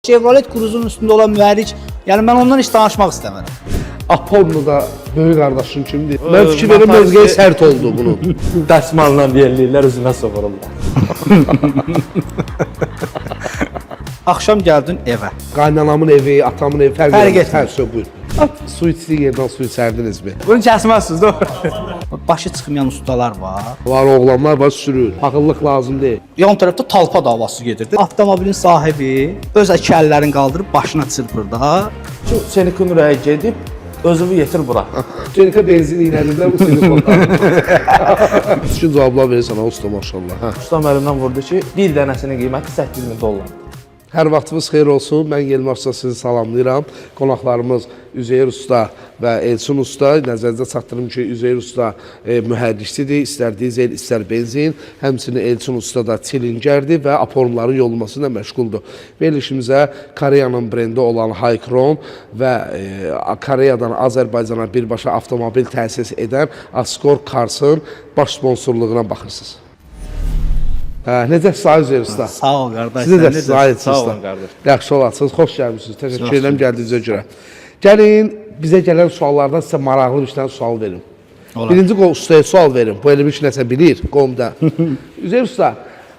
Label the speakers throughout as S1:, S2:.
S1: Chevrolet Cruze'un üstündə olan mühərrik, yəni mən ondan heç danışmaq istəmirəm.
S2: Apollo da böyük qardaşın kimdir? Mən fikir verim mövqeyi sərt oldu bunun.
S3: Dəsmalla deyirlər, üzünə soxururlar.
S1: Axşam gəldin evə.
S2: Qaynanamın evi, atamın evi fərq
S1: etmir.
S2: Hər şey buyur. Su içdiyi yerdən su içərdinizmi?
S1: Bunu kəsməzsiniz də. Başı çıxmayan ustalar var.
S2: Var oğlanlar var sürür. Paxıllıq lazım deyil.
S1: Yan tərəfdə talpa davası gedirdi. Avtomobilin sahibi öz əllərini qaldırıb başına çırpır da.
S3: Şu Çenikun ürəyə gedib, özünü yetir bura.
S2: Çenika benzin iynədilər bu telefonda. Bütün cavablar verirsən usta maşallah.
S3: Ustam əlimdən vurdu ki, bir dənəsinin qiyməti 8000 dollardır.
S2: Hər vaxtınız xeyir olsun. Mən Yelmar Usta sizi salamlayıram. Qonaqlarımız Üzeyir Usta və Elçin Usta. Nəzərinizə çatdırım ki, Üzeyir Usta mühərrikçidir. İstər dizel, istər benzin. Həmçinin Elçin Usta da çilingərdir və aporumların yolunması ilə məşğuldur. Verilişimizə Koreyanın brendi olan Haycron və Koreyadan Azərbaycana birbaşa avtomobil təsis edən Askor Cars'ın baş sponsorluğuna baxırsınız. Necə sağ Üzeyir Usta?
S1: Sağ ol qardaş.
S2: Siz də sağ
S3: Sağ olun qardaş.
S2: Yaxşı olasınız, xoş gəlmişsiniz. Təşəkkür edirəm gəldiyinizə görə. Gəlin, bizə gələn suallardan sizə maraqlı bir dənə sual verim. Birinci ustaya sual verim. Bu elə bir nəsə bilir qomda. Üzeyir Usta,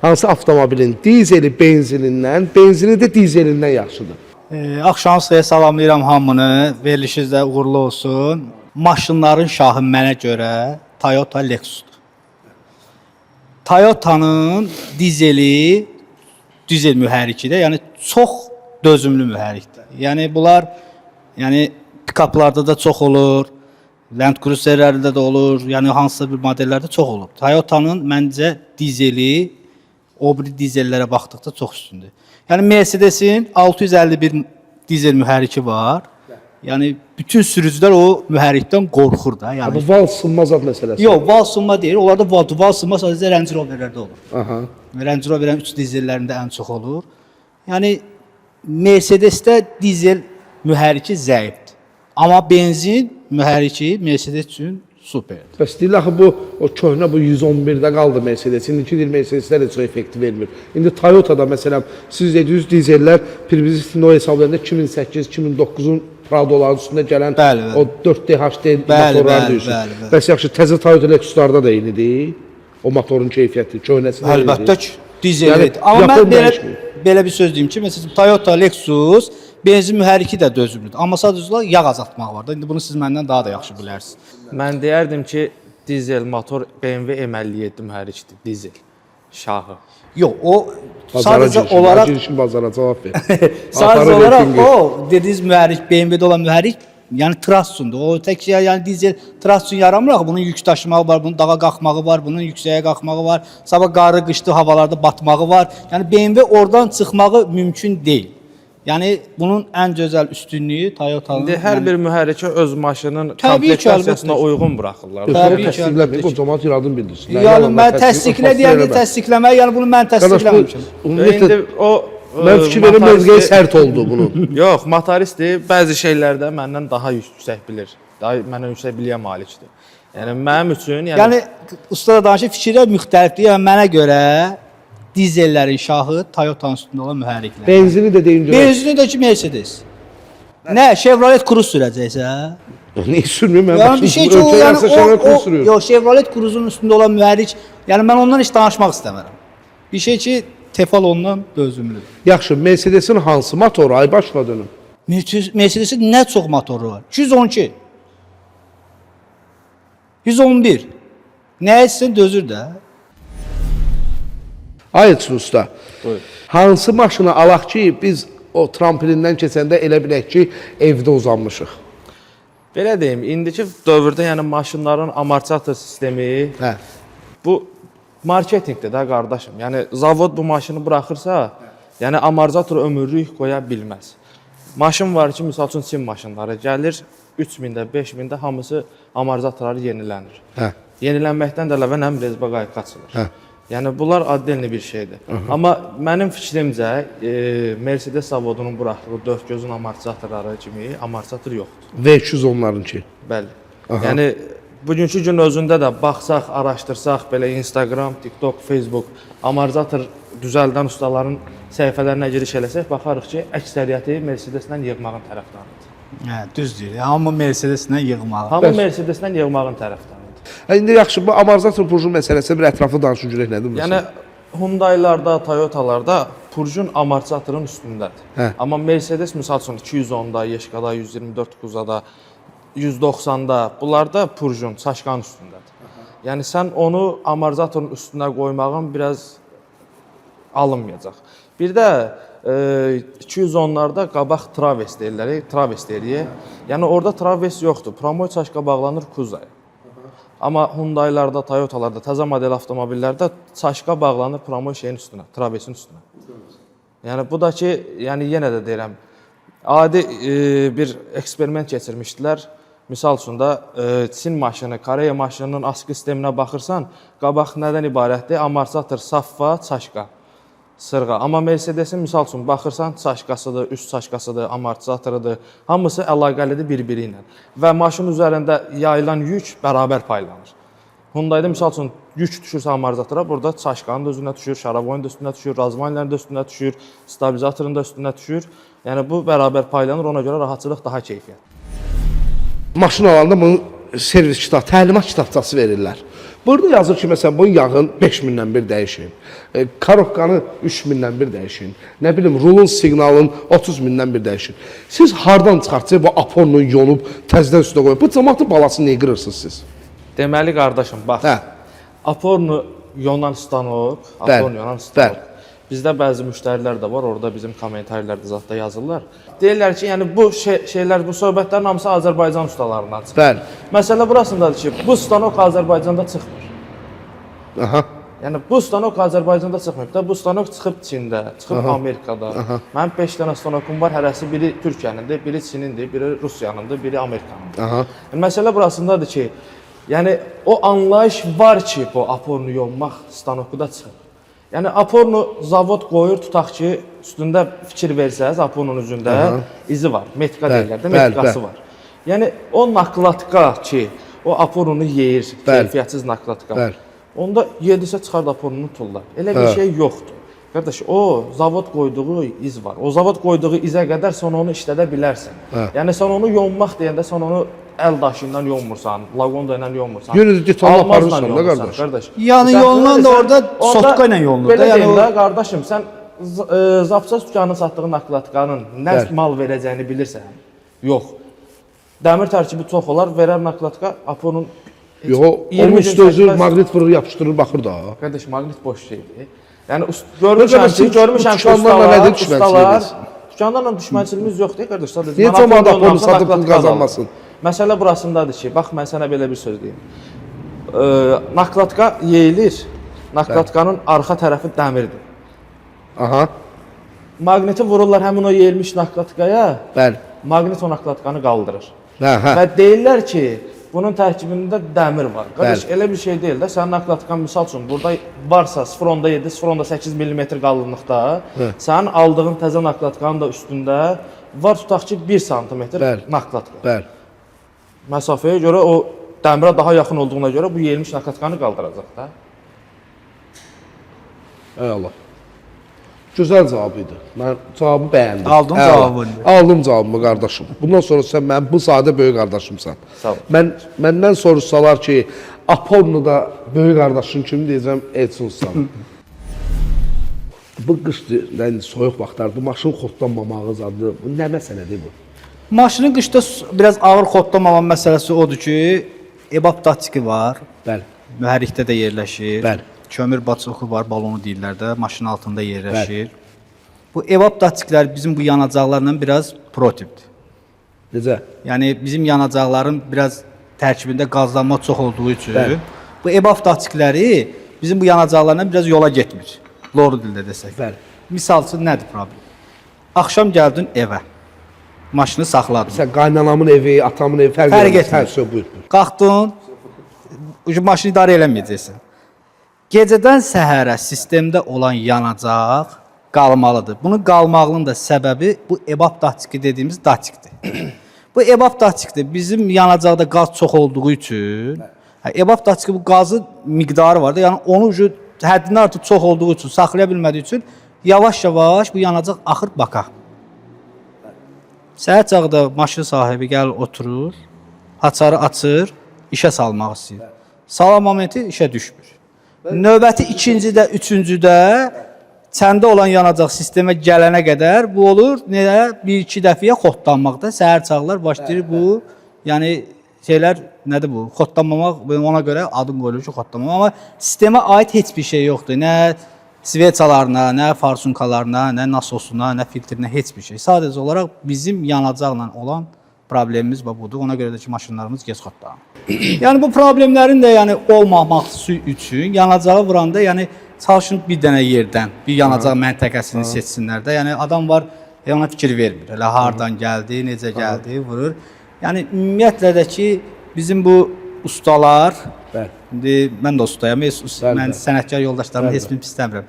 S2: hansı avtomobilin dizeli benzinindən, benzini də dizelindən yaxşıdır?
S1: Axşam sizə salamlayıram hamını. Verilişiniz də uğurlu olsun. Maşınların şahı mənə görə Toyota Lexus'dur. Toyota'nın dizel mühərrikidir. Yəni çox dözümlü mühərrikdir. Yəni bunlar pikaplarda da çox olur, Land Cruiserlərdə də olur, yəni hansısa bir modellərdə çox olur. Toyota'nın məncə dizeli o biri dizellərə baxdıqda çox üstündür. Yəni Mercedes'in 651 dizel mühərriki var. Yəni bütün sürücülər o mühərrikdən qorxur da. Yəni
S2: Bu val sınmaz ad məsələsi.
S1: yox, val sınma deyil. Onlarda val sınma sadəcə Range Roverlərdə olur.
S2: Aha.
S1: Range Rover'in 3 dizellərində ən çox olur. Yəni Mercedes'də dizel mühərriki zəifdir. Amma benzin mühərriki Mercedes üçün superdir.
S2: Bəs deyil axı bu o köhnə bu 111-də qaldı Mercedes. İndiki dil Mercedeslər heç o effekti vermir. İndi Toyota'da məsələn siz dediyiniz dizellər privizitin o hesablarında 2008-2009-un Prado'ların üstündə gələn o 4DHD motorlar deyirsən. Bəs yaxşı təzə Toyota Lexus'larda da eynidir. O motorun keyfiyyəti, köhnəsi də eynidir.
S1: Əlbəttə ki, dizeldir. Amma mən belə bir söz deyim ki, məsələn Toyota Lexus benzin mühərriki də dözümlüdür. Amma sadəcə yağ azaltmaq var da. İndi bunu siz məndən daha da yaxşı bilərsiniz.
S3: Mən deyərdim ki, dizel motor BMW M57 mühərrikdir, dizel şahı.
S1: Yox, o
S2: Bazara
S1: sadəcə
S2: girişin,
S1: olaraq
S2: girişin bazara cavab ver.
S1: sadəcə olaraq o dediyiniz mühərrik BMW-də olan mühərrik yəni Trassundur. O tək yəni dizel Trassun yaramır axı. Bunun yük daşımağı var, bunun dağa qalxmağı var, bunun yüksəyə qalxmağı var. Sabah qarı qışlı havalarda batmağı var. Yəni BMW oradan çıxmağı mümkün deyil. Yəni bunun ən gözəl üstünlüyü Toyota'nın.
S3: İndi hər bir mühərriki öz maşının kompleksiyasına uyğun buraxırlar.
S1: Təbii ki,
S2: təsdiqləmir, o cəmaət iradını bildirsin.
S1: Yəni mən təsdiqlə deyəndə təsdiqləmək, yəni bunu mən təsdiqləməmişəm.
S3: İndi o
S2: Mən fikir verim mövqeyi sərt oldu bunun.
S3: Yox, motoristdir. Bəzi şeylərdə məndən daha yüksək bilir. Daha məndən yüksək biliyə malikdir. Yəni mənim üçün,
S1: yəni ustada danışır, fikirlər müxtəlifdir. Yəni mənə görə dizellərin şahı Toyota'nın üstündə olan mühərriklər.
S2: Benzini də deyin görək.
S1: Benzini də ki Mercedes. Nə, Chevrolet Cruze sürəcəksə?
S2: Niyə sürmür? Mən
S1: Yəni bir şey ki, o,
S2: yəni
S1: yox, Chevrolet Cruze'un üstündə olan mühərrik, yəni mən ondan heç danışmaq istəmirəm. Bir şey ki, Tefal ondan dözümlüdür.
S2: Yaxşı, Mercedes'in hansı motoru ay başla dönüm?
S1: Mercedes'in nə çox motoru var? 212. 111. Nə etsin dözür də.
S2: Ay Usta.
S3: Buyur.
S2: Hansı maşını alaq ki, biz o trampolindən keçəndə elə bilək ki, evdə uzanmışıq.
S3: belə deyim, indiki dövrdə yəni maşınların amortizator sistemi bu marketinqdir də qardaşım. Yəni zavod bu maşını buraxırsa, yəni amortizator ömürlük qoya bilməz. Maşın var ki, misal üçün Çin maşınları gəlir 3000-də, 5000-də hamısı amortizatorları yenilənir. Yenilənməkdən də əlavə həm rezba qayıq açılır. Yəni bunlar addelli bir şeydir. Amma mənim fikrimcə Mercedes zavodunun buraxdığı dörd gözün amortizatorları kimi amortizator yoxdur.
S2: V200 onlarınki.
S3: Bəli. Yəni bugünkü gün özündə də baxsaq, araşdırsaq, belə Instagram, TikTok, Facebook, amortizator düzəldən ustaların səhifələrinə giriş eləsək, baxarıq ki, əksəriyyəti Mercedes-lə yığmağın tərəfdarıdır.
S1: Hə, düzdür. Hamı Mercedes-lə yığmalı.
S3: Hamı Mercedes-lə yığmağın tərəfdarıdır.
S2: İndi yaxşı, bu amortizator purjun məsələsi bir ətraflı danışın görək nədir bu?
S3: Yəni Hyundai'larda, Toyota'larda purjun amortizatorun üstündədir.
S2: Hə.
S3: Amma Mercedes misal üçün 210-da, Yeşkada 124 Kuzada, 190-da bunlarda purjun çaşqanın üstündədir. Yəni sən onu amortizatorun üstünə qoymağın biraz alınmayacaq. Bir də 210-larda qabaq traves deyirlər, traves deyirik. Yəni orada traves yoxdur. Promoy çaşqa bağlanır Kuzaya. Amma Hyundai'larda, Toyota'larda, təzə model avtomobillərdə çaşqa bağlanır promoy şeyin üstünə, travesin üstünə. Yəni bu da ki, yəni yenə də deyirəm, adi bir eksperiment keçirmişdilər. Misal üçün də Çin maşını, Koreya maşınının askı sisteminə baxırsan, qabaq nədən ibarətdir? Amortizator, saffa, çaşqa, sırğa. Amma Mercedes-in misal üçün baxırsan, çaşqasıdır, üst çaşqasıdır, amortizatorudur. Hamısı əlaqəlidir bir-biri ilə. Və maşın üzərində yayılan yük bərabər paylanır. Hyundai-da misal üçün yük düşürsə amortizatora, burada çaşqanın da özünə düşür, şaraboyun da üstünə düşür, razvanlərin də üstünə düşür, stabilizatorun da üstünə düşür. Yəni bu bərabər paylanır, ona görə rahatçılıq daha keyfiyyətli.
S2: Maşın alanda bunun servis kitabı, təlimat kitabçası verirlər. Burada yazır ki, məsələn, bunun yağın 5000-dən bir dəyişin, karobkanı 3000-dən bir dəyişin, nə bilim, rulun siqnalın 30.000-dən bir dəyişin. Siz hardan çıxartacaq bu aporunu yonub, təzdən üstünə qoyub? Bu cəmaatın balasını niyə qırırsınız siz?
S3: Deməli, qardaşım, bax,
S2: Hə.
S3: aporunu yonan stanok, aporunu yonan stanok. Bizdə bəzi müştərilər də var, orada bizim kommentarlarda zətdə yazırlar. Deyirlər ki, yəni bu şeylər, bu söhbətlərin hamısı Azərbaycan ustalarından çıxır.
S2: Bəli.
S3: Məsələ burasındadır ki, bu stanok Azərbaycanda çıxmır.
S2: Aha.
S3: Yəni bu stanok Azərbaycanda çıxmır. Bu stanok çıxıb Çində, çıxıb Amerikada. Mənim 5 dənə stanokum var, hərəsi biri Türkiyənindir, biri Çinindir, biri Rusiyanındır, biri Amerikanındır.
S2: Aha.
S3: Yəni, məsələ burasındadır ki, yəni o anlayış var ki, bu aporunu yonmaq stanoku da çıxır. Yəni aporunu zavod qoyur, tutaq ki, üstündə fikir versəz, aporunun üzündə izi var. Metka deyirlər də, metkası var. Yəni o naklatka ki, o aporunu yeyir, keyfiyyətsiz naklatka. Onda yedisə çıxard aporunu tullar. Elə bir şey yoxdur. Qardaş, o zavod qoyduğu iz var. O zavod qoyduğu izə qədər sən onu işlədə bilərsən. Yəni sən onu yonmaq deyəndə sən onu əl daşı ilə yonmursan, lagonda ilə yonmursan.
S2: Yönü detalına aparırsan da qardaş.
S1: Yəni yolunan da orada sotka ilə yolunur da.
S3: Belə deyim də, qardaşım, sən zapças dükanının satdığı naklatkanın nə mal verəcəyini bilirsən? Yox. Dəmir tərkibi çox olar, verər naklatka, aporun...
S2: Yox, onun üstü özü maqnit vurur, yapışdırır, baxır da.
S3: Qardaş, maqnit boş şeydir. Yəni görmüşəm ki, ustalar, dükanlarla düşmənçiliyimiz yoxdur, qardaş.
S2: Niyə cəmaat aporunu satıb pul qazanmasın?
S3: Məsələ burasındadır ki, bax, mən sənə belə bir söz deyim. Naklatka yeyilir, naklatkanın arxa tərəfi dəmirdir.
S2: Aha.
S3: Maqniti vururlar həmin o yeyilmiş naklatkaya,
S2: Bəli.
S3: maqnit o naklatkanı qaldırır.
S2: Hə.
S3: Və deyirlər ki, bunun tərkibində dəmir var. Qardaş, elə bir şey deyil də, sənin naklatkan misal üçün burada varsa 0.7, 0.8 mm qalınlıqda, sənin aldığın təzə naklatkanın da üstündə var, tutaq ki, 1 sm naklatka.
S2: Bəli.
S3: Məsafəyə görə o dəmirə daha yaxın olduğuna görə bu yeyilmiş naklatkanı qaldıracaq da.
S2: Ey Allah. Gözəl cavab idi. Mən cavabı bəyəndim.
S1: Aldın cavabını.
S2: Aldım cavabımı qardaşım. Bundan sonra sən mənim bu sadə böyük qardaşımsan.
S3: Sağ ol.
S2: Məndən soruşsalar ki, Apornu da böyük qardaşın kimi deyəcəm, Edsunsan. Bu qışdır, yəni soyuq vaxtlardır, maşın xodlanmamağı zadı. Bu nə məsələdir bu?
S1: Maşının qışda biraz ağır xodlamama məsələsi odur ki, EBAP datçiki var.
S2: Bəli.
S1: Mühərrikdə də yerləşir.
S2: Bəli.
S1: Kömür batçoku var, balonu deyirlər də, maşının altında yerləşir. Bu EBAP datçiklər bizim bu yanacaqlarla biraz protipdir.
S2: Necə?
S1: Yəni bizim yanacaqların biraz tərkibində qazlanma çox olduğu üçün
S2: Bəli.
S1: bu EBAP datçikləri bizim bu yanacaqlarla biraz yola getmir. Loru dildə desək.
S2: Bəli.
S1: Misal üçün nədir problem? Axşam gəldin evə. Maşını saxladın.
S2: Sən qaynanamın evi, atamın evi fərq
S1: etmir.
S2: Buyur.
S1: Qalxdın, maşını idarə eləməyəcəksən. Gecədən səhərə sistemdə olan yanacaq qalmalıdır. Bunun qalmağının da səbəbi bu EBAP datçiki dediyimiz datçikdir. Bu EBAB daçıqdır. Bizim yanacaqda qaz çox olduğu üçün, EBAB daçıqı bu qazın miqdarı var da, yəni onu həddindən artıq çox olduğu üçün, saxlaya bilmədiyi üçün yavaş-yavaş bu yanacaq axır baka. Səhər çağda maşın sahibi gəlir oturur, açarı açır, işə salmaq istəyir. Salam momenti işə düşmür. Növbəti ikincidə, üçüncüdə çəndə olan yanacaq sistemə gələnə qədər bu olur, bir-iki dəfəyə xodlanmaqda. Səhər çağlar başlayır bu, yəni şeylər nədir bu? Xodlanmamaq, ona görə adın qoyulur ki, xodlanmamaq. Amma sistemə aid heç bir şey yoxdur. Nə sveçalarına, nə farsunkalarına, nə nasosuna, nə filtrinə heç bir şey. Sadəcə olaraq bizim yanacaqla olan problemimiz budur. Ona görə də ki, maşınlarımız gec xodlanır. Yəni bu problemlərin də yəni olmaması üçün yanacağı vuranda, yəni çalışın bir dənə yerdən, bir yanacaq məntəqəsini seçsinlər də. Yəni adam var, ona fikir vermir. Elə hardan gəldi, necə gəldi, vurur. Yəni ümumiyyətlə də ki, bizim bu ustalar, mən də ustayam, mən sənətkar yoldaşlarımın heç birini istəmirəm.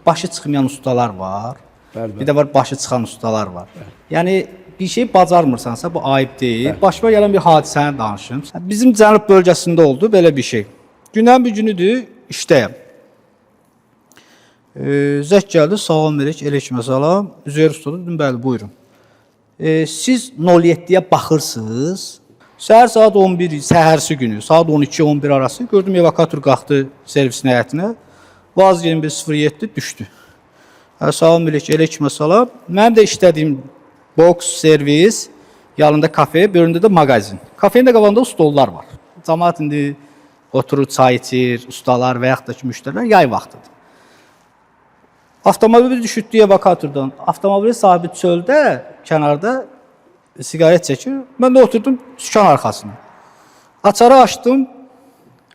S1: Başı çıxmayan ustalar var, bir də var başı çıxan ustalar var. Yəni bir şey bacarmırsansa bu ayıb deyil. Başıma gələn bir hadisəni danışım. Bizim cənub bölgəsində oldu belə bir şey. Gündən bir günüdür, işdəyəm. Zək gəldi, salam verək, əleykum salam. Üzeyir ustadır, dedim, bəli, buyurun. Siz 07-yə baxırsınız. Səhər saat 11, səhərsi günü, saat 12-11 arası gördüm evakuator qalxdı servisin həyətinə. Vaz 2107 düşdü. Salam verək, əleykum salam. Mənim də işlədiyim boks, servis, yanında kafe, bölündə də mağazin. Kafenin də qabağında stollar var. Cəmaət indi oturur, çay içir, ustalar və yaxud da ki, müştərilər yay vaxtıdır. Avtomobili düşürdü evakuatordan. Avtomobil sahibi çöldə, kənarda siqaret çəkir. Mən də oturdum sükan arxasına. Açarı açdım.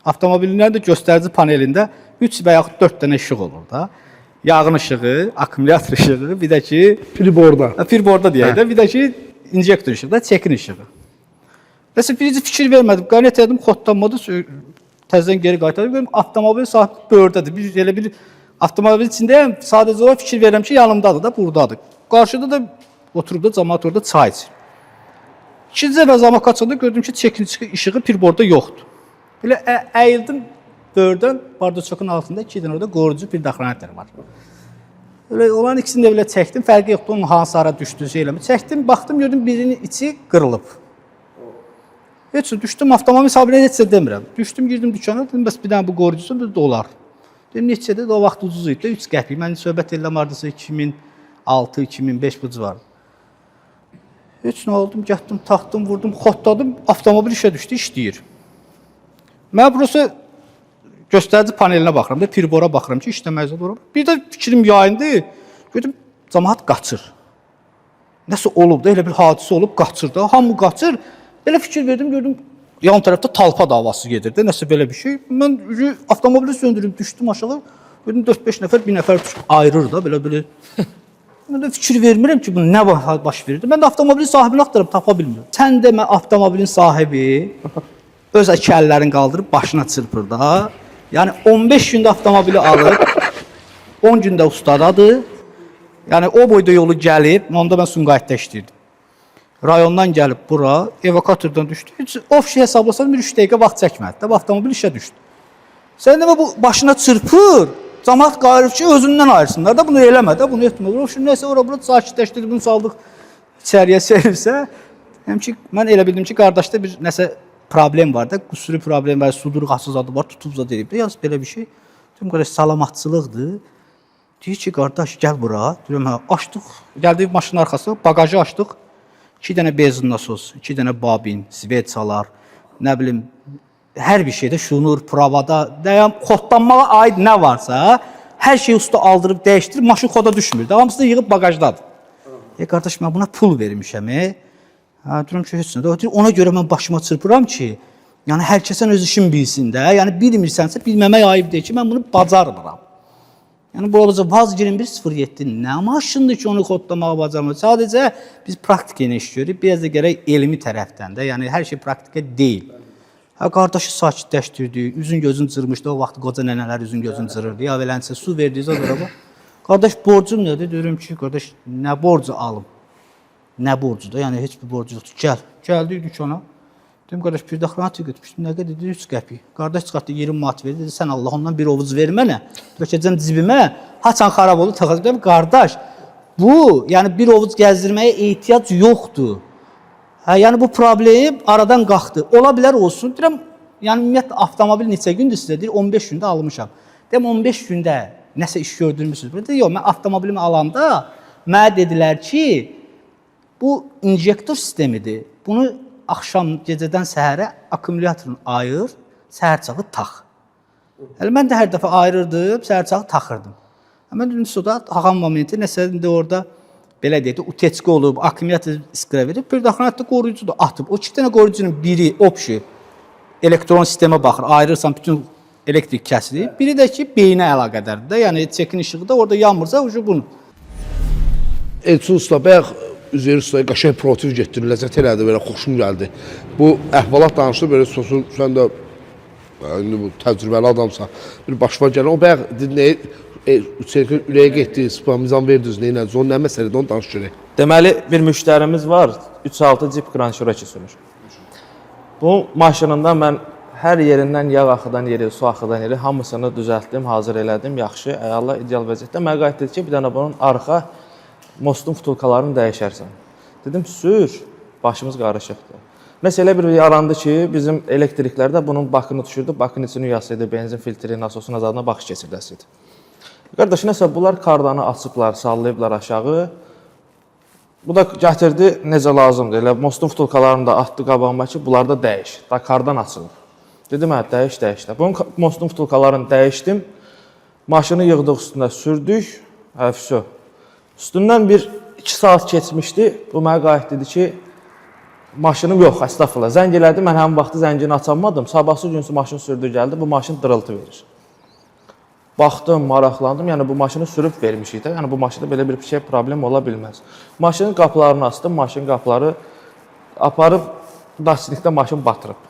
S1: Avtomobilin də göstərici panelində 3 və yaxud 4 dənə işıq olur da. Yağın işığı, akkumulyator işığı, bir də ki firborda deyək də, bir də ki injektor işığı da, çekin işığı. Nəsə birinci fikir vermədim, qanet edim, xodlanmadı, təzədən geri qaytardım, görüm avtomobil sahibi bördədir. Bir elə bir avtomobil içindəyəm, sadəcə olaraq fikir verirəm ki, yanımdadır da, buradadır. Qarşıda da oturub da cəmaət orada çay içir. İkinci dəfə zama qaçanda gördüm ki, çekin işığı firborda yoxdur. Belə əyildim. Bördən, bardoçokun altında 2 dənə orada qorucu bir daxranətlər var. Öyle olan ikisini də belə çəkdim, fərqi yoxdur, onun hansı ara düşdü, şeyləmi. Çəkdim, baxdım, gördüm birinin içi qırılıb. Heç düşdüm, avtomobil sahibinə heç demirəm. Düşdüm, girdim dükana, dedim, bəs bir dənə bu qorucusu, bir dolar. Dedim, neçədir, o vaxt ucuz idi, 3 qəpik. Mən söhbət edirəm, ardasa 2006-2005 bu civarı. Heç nə oldum, gətdim, taxdım, vurdum, xodladım, avtomobil işə düşdü, işləyir. Mən burası göstərici panelinə baxıram da, pirbora baxıram ki, işləməyəcək olur. Bir də fikrim yayındı, gördüm, cəmaət qaçır. Nəsə olub da, elə bir hadisə olub, qaçır da, hamı qaçır. Belə fikir verdim, gördüm, yan tərəfdə talpa davası gedir də, nəsə belə bir şey. Mən avtomobili söndürüm, düşdüm aşağı, gördüm 4-5 nəfər, bir nəfər ayırır da, belə. Mən də fikir vermirəm ki, bu nə baş verirdi. Mən də avtomobilin sahibini axtarıb, tapa bilmirəm. Sən demə, avtomobilin sahibi öz iki əllərini qaldırıb, başına çırpır da. Yəni 15 gündə avtomobili alıb, 10 gündə ustadadır. Yəni o boyda yolu gəlib, onda mən Sumqayıtda işləyirdim. Rayondan gəlib bura, evakuatordan düşdü. Heç o şey hesablasam 3 dəqiqə vaxt çəkmədi. Də avtomobil işə düşdü. Sən demə bu başına çırpır. Cəmaət qayırır ki, özündən ayırsınlar da, bunu eləmə də, bunu etmə. O şimdi nəsə ora-bura sakitləşdirdi, bunu saldıq içəriyə servisə. Həm ki, mən elə bildim ki, qardaşda bir nəsə problem var da, qüsuri problem var, sudurğasız adı var, tutubza deyib. Yalnız belə bir şey. Deyim, qardaş, salamatçılıqdır. Deyir ki, qardaş, gəl bura. Deyirəm, hə, açdıq, gəldik maşının arxası, bagajı açdıq. 2 dənə benzin nasos, 2 dənə babin, svetsalar, nə bilim, hər bir şeydə şunur, pravada, dəyəm, xodlanmağa aid nə varsa, hər şeyi usta aldırıb, dəyişdirib, maşın xoda düşmür. Hamısı da yığıb bagajdadır. Qardaş, mən buna pul vermişəm, Deyirəm ki, heç nə. Ona görə mən başıma çırpıram ki, yəni hər kəsən öz işin bilsin də, yəni bilmirsənsə bilməmək ayıb deyil ki, mən bunu bacarmıram. Yəni bu olacaq Vaz 2107 nə maşındır ki, onu xodlamağa bacarmır. Sadəcə biz praktika ilə iş görürük, biraz da gərək elmi tərəfdən də, yəni hər şey praktika deyil. Qardaşı sakitləşdirdi, üzün gözün cırmışdı, o vaxt qoca nənələr üzün gözün cırırdı, ya velənsə su verdiysə, qardaş borcum nədir? Deyirəm ki, qardaş, nə borcu alım? nə borcudur? Yəni heç bir borcu yoxdur. Gəl. Gəldik dükana. Dedim qardaş bir daxlanat götürmüşdüm. Nə qədər dedi? 3 qəpik. Qardaş çıxartdı 20 manat verdi. Dedi sən Allah ondan bir ovuc ver mənə. Tökəcəm cibimə. Haçan xarab oldu taxacam. Dedim qardaş, bu yəni bir ovuc gəzdirməyə ehtiyac yoxdur. Hə, yəni bu problem aradan qalxdı. Ola bilər olsun. Deyirəm, yəni ümumiyyətlə avtomobil neçə gündür sizə deyir? 15 gündə almışam. Deyirəm 15 gündə nəsə iş gördürmüsünüz? Burada yox, mən avtomobilimi alanda mənə dedilər ki, bu injektor sistemidir. Bunu axşam gecədən səhərə akkumulyatorun ayır, səhər çağı tax. Hələ mən də hər dəfə ayırırdım, səhər çağı taxırdım. Mən dedim soda taxan momenti nəsə indi orada belə deyək də utečka olub, akkumulyator iskra verib, bir daxlanatda qoruyucudur atıb. O 2 dənə qoruyucunun biri opşi elektron sistemə baxır, ayırırsan bütün elektrik kəsilir. Biri də ki beyinə əlaqədardır da, yəni çekin işığı da orada yanmırsa ucu bunu.
S2: Elçin usta, bayaq Üzeyir ustaya qəşəng protiv getdin, ləzzət elədi, belə xoşum gəldi. Bu əhvalat danışdı, belə sosun, sən də indi bu təcrübəli adamsan, bir başıma gələn, o bayaq Üçerkin ürəyə getdi, spamizan verdiniz, neynədiniz, onun nə məsələdir, onu danış görək.
S3: Deməli, bir müştərimiz var, 3.6 Jeep Grand Cherokee sürmüş. Bu maşınında mən hər yerindən yağ axıdan yeri, su axıdan yeri hamısını düzəltdim, hazır elədim, yaxşı, əla, ideal vəziyyətdə. Mənə qayıt dedi ki, bir dənə bunun arxa mostun vtulkalarını dəyişərsən. Dedim, sür, başımız qarışıqdır. Məsələ bir yarandı ki, bizim elektriklərdə bunun bakını düşürdü, bakın içini yasıydı, benzin filtri, nasosun azadına baxış keçirdəsiydi. Qardaş, nəsə bunlar kardanı açıblar, sallayıblar aşağı. Bu da gətirdi necə lazımdır. Elə mostun vtulkalarını da atdı qabağıma ki, bunlar da dəyiş. Da kardan açılır. Dedim, hə, dəyiş. Bunun mostun vtulkalarını dəyişdim. Maşını yığdıq üstündə sürdük. Hə, vəsə. Üstündən bir 2 saat keçmişdi. Bu mənə qayıt dedi ki, maşınım yox, əstəğfurullah. Zəng elədi, mən həmin vaxtı zəngini açamadım. Sabahsı günüsü maşın sürdü gəldi, bu maşın dırıltı verir. Baxdım, maraqlandım, yəni bu maşını sürüb vermişik də, yəni bu maşında belə bir şey problem ola bilməz. Maşının qapılarını açdım, maşın qapıları aparıb daçnikdə maşın batırıb.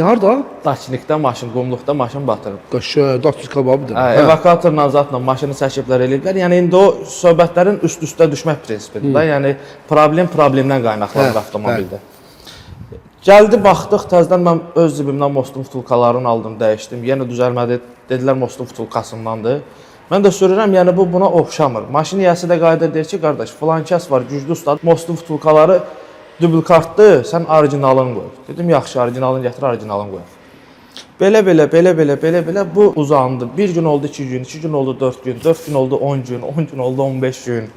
S2: Harada?
S3: Daçnikdə maşın, qumluqda maşın batırıb.
S2: Qaşı, daçnik kababıdır.
S3: Evakuatorla zatla maşını çəkiblər eləyiblər. Yəni indi o söhbətlərin üst-üstə düşmək prinsipidir da. Yəni problemdən qaynaqlanır avtomobildə. Gəldi, baxdıq, təzədən mən öz cibimdən mostun vtulkalarını aldım, dəyişdim. Yenə düzəlmədi, dedilər mostun vtulkasındandır. Mən də sürürəm, yəni bu buna oxşamır. Maşın yiyəsi də qayıdır, deyir ki, qardaş, filan kəs var, güclü ustad, mostun vtulkaları dubl-kartdır, sən orijinalını qoy. Dedim, yaxşı, orijinalını gətir, orijinalını qoy. Belə, bu uzandı. Bir gün oldu 2 gün, 2 gün oldu 4 gün, 4 gün oldu 10 gün, 10 gün oldu 15 gün.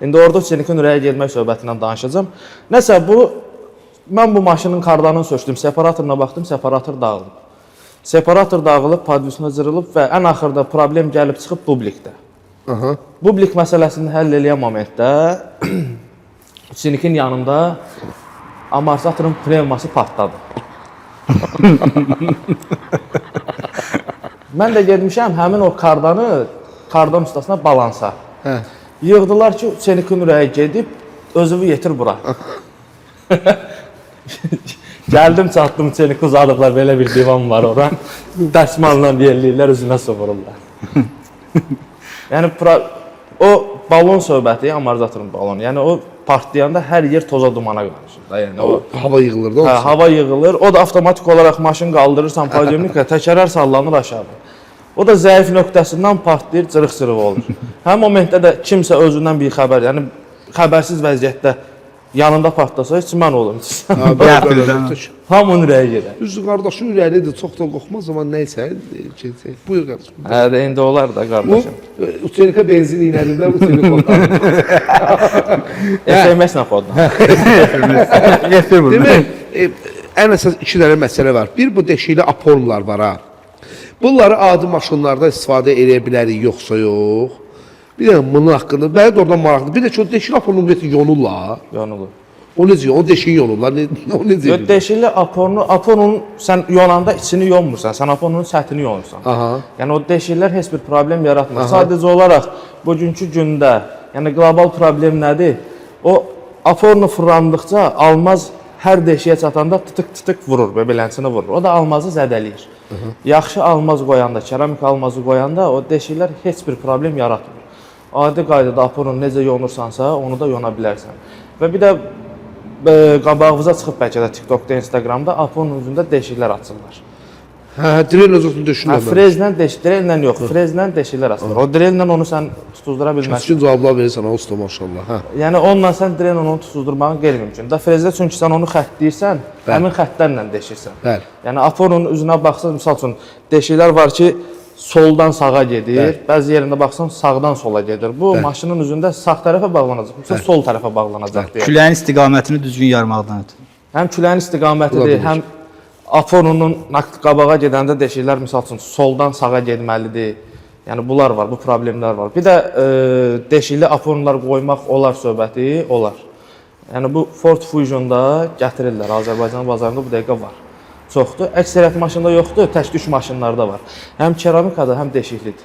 S3: İndi orada Üçerkin ürəyə gelmək söhbətindən danışacağım. Nəsə, mən bu maşının kardanını sökdüm, separatoruna baxdım, separator dağılıb. Separator dağılıb, padvisuna cırılıb və ən axırda problem gəlib çıxıb bublikdə. Bublik məsələsini həll eləyən momentdə Üçerkin yanında amortizatorun pnevması partladı. Mən də getmişəm həmin o kardan ustasına balansa. Yığdılar ki, Üçerkin ürəyə gedib, özünü yetir bura. Gəldim, çatdım, Üçerkin uzadıblar, belə bir divan var ora. Dəsmalla yerləyirlər, üzümə sovururlar. Yəni, o balon söhbəti, amortizatorun balonu, yəni o partlayanda hər yer toza dumana qarışır. Yəni,
S2: hava yığılır da.
S3: Hə, hava yığılır, o da avtomatik olaraq maşın qaldırırsan, polyomniklə təkərər sallanır aşağı. O da zəif nöqtəsindən partlayır, cırıq-cırıq olur. Həm momentdə də kimsə özündən bir xəbər, yəni xəbərsiz vəziyyətdə yanında partlasa, heç mən olum. Hamının ürəyi gedər.
S2: Düzdür, qardaşın ürəyidir, çox da qorxmaz, amma nəysə, buyur qardaşım.
S3: Hə, indi olar da qardaşım.
S2: Üçerikə benzin iynədində, Üçerik ondan.
S3: SMS-lə kodla.
S2: Demək, ən əsas 2 dənə məsələ var. Bir, bu deşikli apormlar var ha. Bunları adi maşınlarda istifadə edə bilərik, yoxsa yox. Bir də bunun haqqında, bəli də oradan maraqlı. Bir də ki, o deşikli aporunu ümumiyyətlə yonurlar.
S3: Yonulur.
S2: O necə, o deşiyi yonurlar, o necə edir?
S3: Deşikli aporunun sən yonanda içini yonmursan, sən aporunun səthini yonursan. Yəni o deşiklər heç bir problem yaratmır. Sadəcə olaraq bugünkü gündə, yəni qlobal problem nədir? O aporunu fırlandıqca almaz hər deşiyə çatanda tıtık vurur, belənçini vurur. O da almazı zədələyir. Yaxşı almaz qoyanda, keramik almazı qoyanda o deşiklər heç bir problem yaratmır. adi qaydada aporunu necə yonursansa, onu da yona bilərsən. Və bir də qabağınıza çıxıb bəlkə də TikTokda, Instagramda aporun üzündə deşiklər açırlar.
S2: Hə, drel özünü düşünürəm.
S3: Frezlə drellə yox, frezlə deşiklər açılır. O drellə onu sən tutuzdura bilməzsən.
S2: Kəskin cavablar verirsən ha usta maşallah. Hə.
S3: Yəni onunla sən drellə onu tutuzdurmağın qeyri-mümkün. Da frezdə çünki sən onu xəttləyirsən, həmin xəttlərlə deşirsən.
S2: Bəli.
S3: Yəni aporun üzünə baxsan, məsəl üçün deşiklər var ki, soldan sağa gedir, bəzi yerində baxsan sağdan sola gedir. Bu maşının üzündə sağ tərəfə bağlanacaq, yoxsa sol tərəfə bağlanacaq deyə.
S1: Küləyin istiqamətini düzgün yarmaqdan ötürü.
S3: Həm küləyin istiqamətidir, həm aporunun qabağa gedəndə deşiklər məsəl üçün soldan sağa getməlidir. Yəni bunlar var, bu problemlər var. Bir də deşikli aporlar qoymaq olar söhbəti, olar. Yəni bu Ford Fusion'da gətirirlər, Azərbaycan bazarında bu dəqiqə var. Çoxdur. Əksəriyyət maşında yoxdur, tək düş maşınlarda var. Həm keramikada, həm deşiklidir.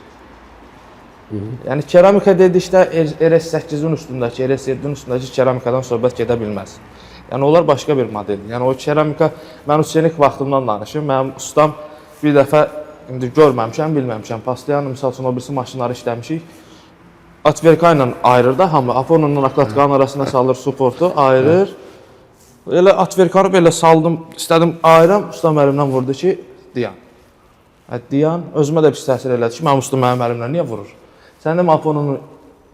S3: Yəni keramika dedikdə RS8-in üstündəki, RS7-in üstündəki keramikadan söhbət gedə bilməz. Yəni onlar başqa bir modeldir. Yəni o keramika, mən uçenik vaxtımdan danışım. Mənim ustam bir dəfə, indi görməmişəm, bilməmişəm. Pastiyan, misal üçün o birisi maşınları işləmişik. Atverka ilə ayırır da hamı. Aporla naklatkanın arasına salır supportu, ayırır. Elə atverkanı belə saldım, istədim ayıram, ustam əlimdən vurdu ki, dayan. Dayan, özümə də pis təsir elədi ki, mənim ustam mənim əlimdən niyə vurur? Sənin Aporun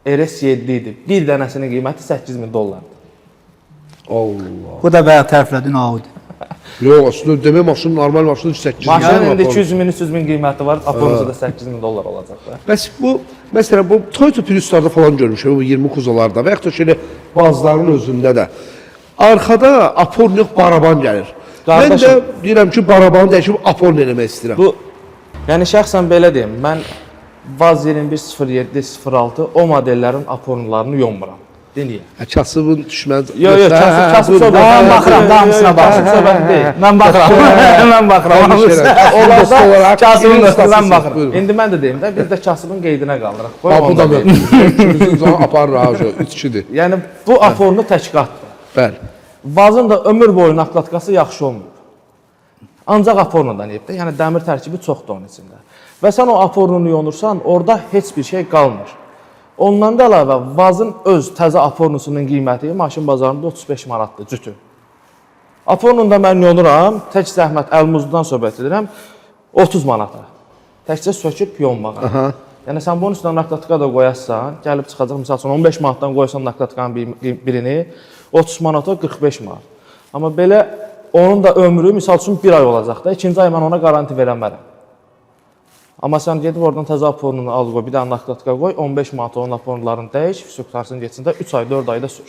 S3: RS7 idi. Bir dənəsinin qiyməti $8.000.
S2: Allah.
S1: Bu da bəyə tərəflədin Audi.
S2: Yox, aslında demək maşın normal maşının 8 min.
S3: Maşının indi 200.000, 300.000 qiyməti var, Aporun da $8.000 olacaq da.
S2: Bəs bu, məsələn, bu Toyota Prius'larda falan görmüşəm, bu 20 kuzolarda və yaxud da şöyle bazıların özündə də. Arkada Apor yox, baraban gəlir. Mən də deyirəm ki, barabanı dəyişib Apor eləmək istəyirəm.
S3: Bu, yəni şəxsən belə deyim, mən Vaz 2107-06 o modellərin Aporlarını yonmuram. Deneyin.
S2: Kasıbın düşməz.
S3: Yox, kasıb söhbət.
S1: Mən baxıram, hamısına baxıram.
S3: Söhbət deyil.
S1: Mən baxıram. Mən baxıram.
S2: Onlarda
S1: kasıbın üstündən baxıram.
S3: İndi mən də deyim də, biz də kasıbın qeydinə qaldıraq.
S2: Bu da mən. İkimizin zaman aparır ağacı, üç-ikidir.
S3: Yəni bu Aporunu tək qatdır.
S2: Bəli.
S3: Vazın da ömür boyu naklatqası yaxşı olmur. Ancaq Aporla yeyib də, yəni dəmir tərkibi çoxdur onun içində. Və sən o Aporunu yonursan, orada heç bir şey qalmır. Ondan da əlavə Vazın öz təzə Apornusunun qiyməti maşın bazarında 35 manatdır cütü. Aporunu da mən yonuram, tək zəhmət əl-muzludan söhbət edirəm, 30 manata. Təkcə söküb yonmağa. Yəni sən bunun üstündə naklatqa da qoyarsan, gəlib çıxacaq, misal üçün 15 manatdan qoysan naklatqanın birini, 30 manata 45 manat. Amma belə onun da ömrü misal üçün 1 ay olacaq da, ikinci ay mən ona garanti verəmərəm. Amma sən gedib oradan təzə Aporunu al qoy, bir dənə naklatqa qoy, 15 manat onun Aporlarını dəyiş, sürtarsın geçsin də 3 ay, 4 ayda sür.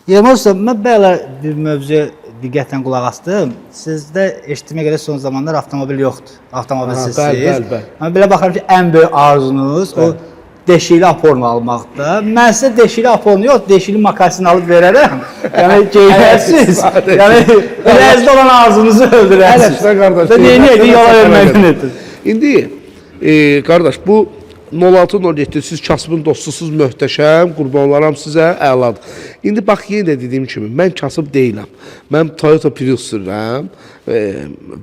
S1: Yılmaz usta, mən belə bir mövzuya diqqətlə qulaq asdım. Sizdə eşitdiyimə görə son zamanlar avtomobil yoxdur. Avtomobil sizsiz.
S2: Bəli.
S1: Amma belə baxıram ki, ən böyük arzunuz o deşikli Aporunu almaqdır. Mən sizə deşikli Aporunu yox, deşikli makasini alıb verərəm. Yəni qeyrətsiz. Yəni rəzdə olan arzunuzu öldürərsiniz.
S2: Ələşdə qardaş.
S1: Və neyini yola verməkdən ötürü.
S2: İndi qardaş bu 0607 siz kasıbın dostusunuz, möhtəşəm, qurban olaram sizə, əladır. İndi bax yenə də dediyim kimi mən kasıb deyiləm. Mən Toyota Prius sürürəm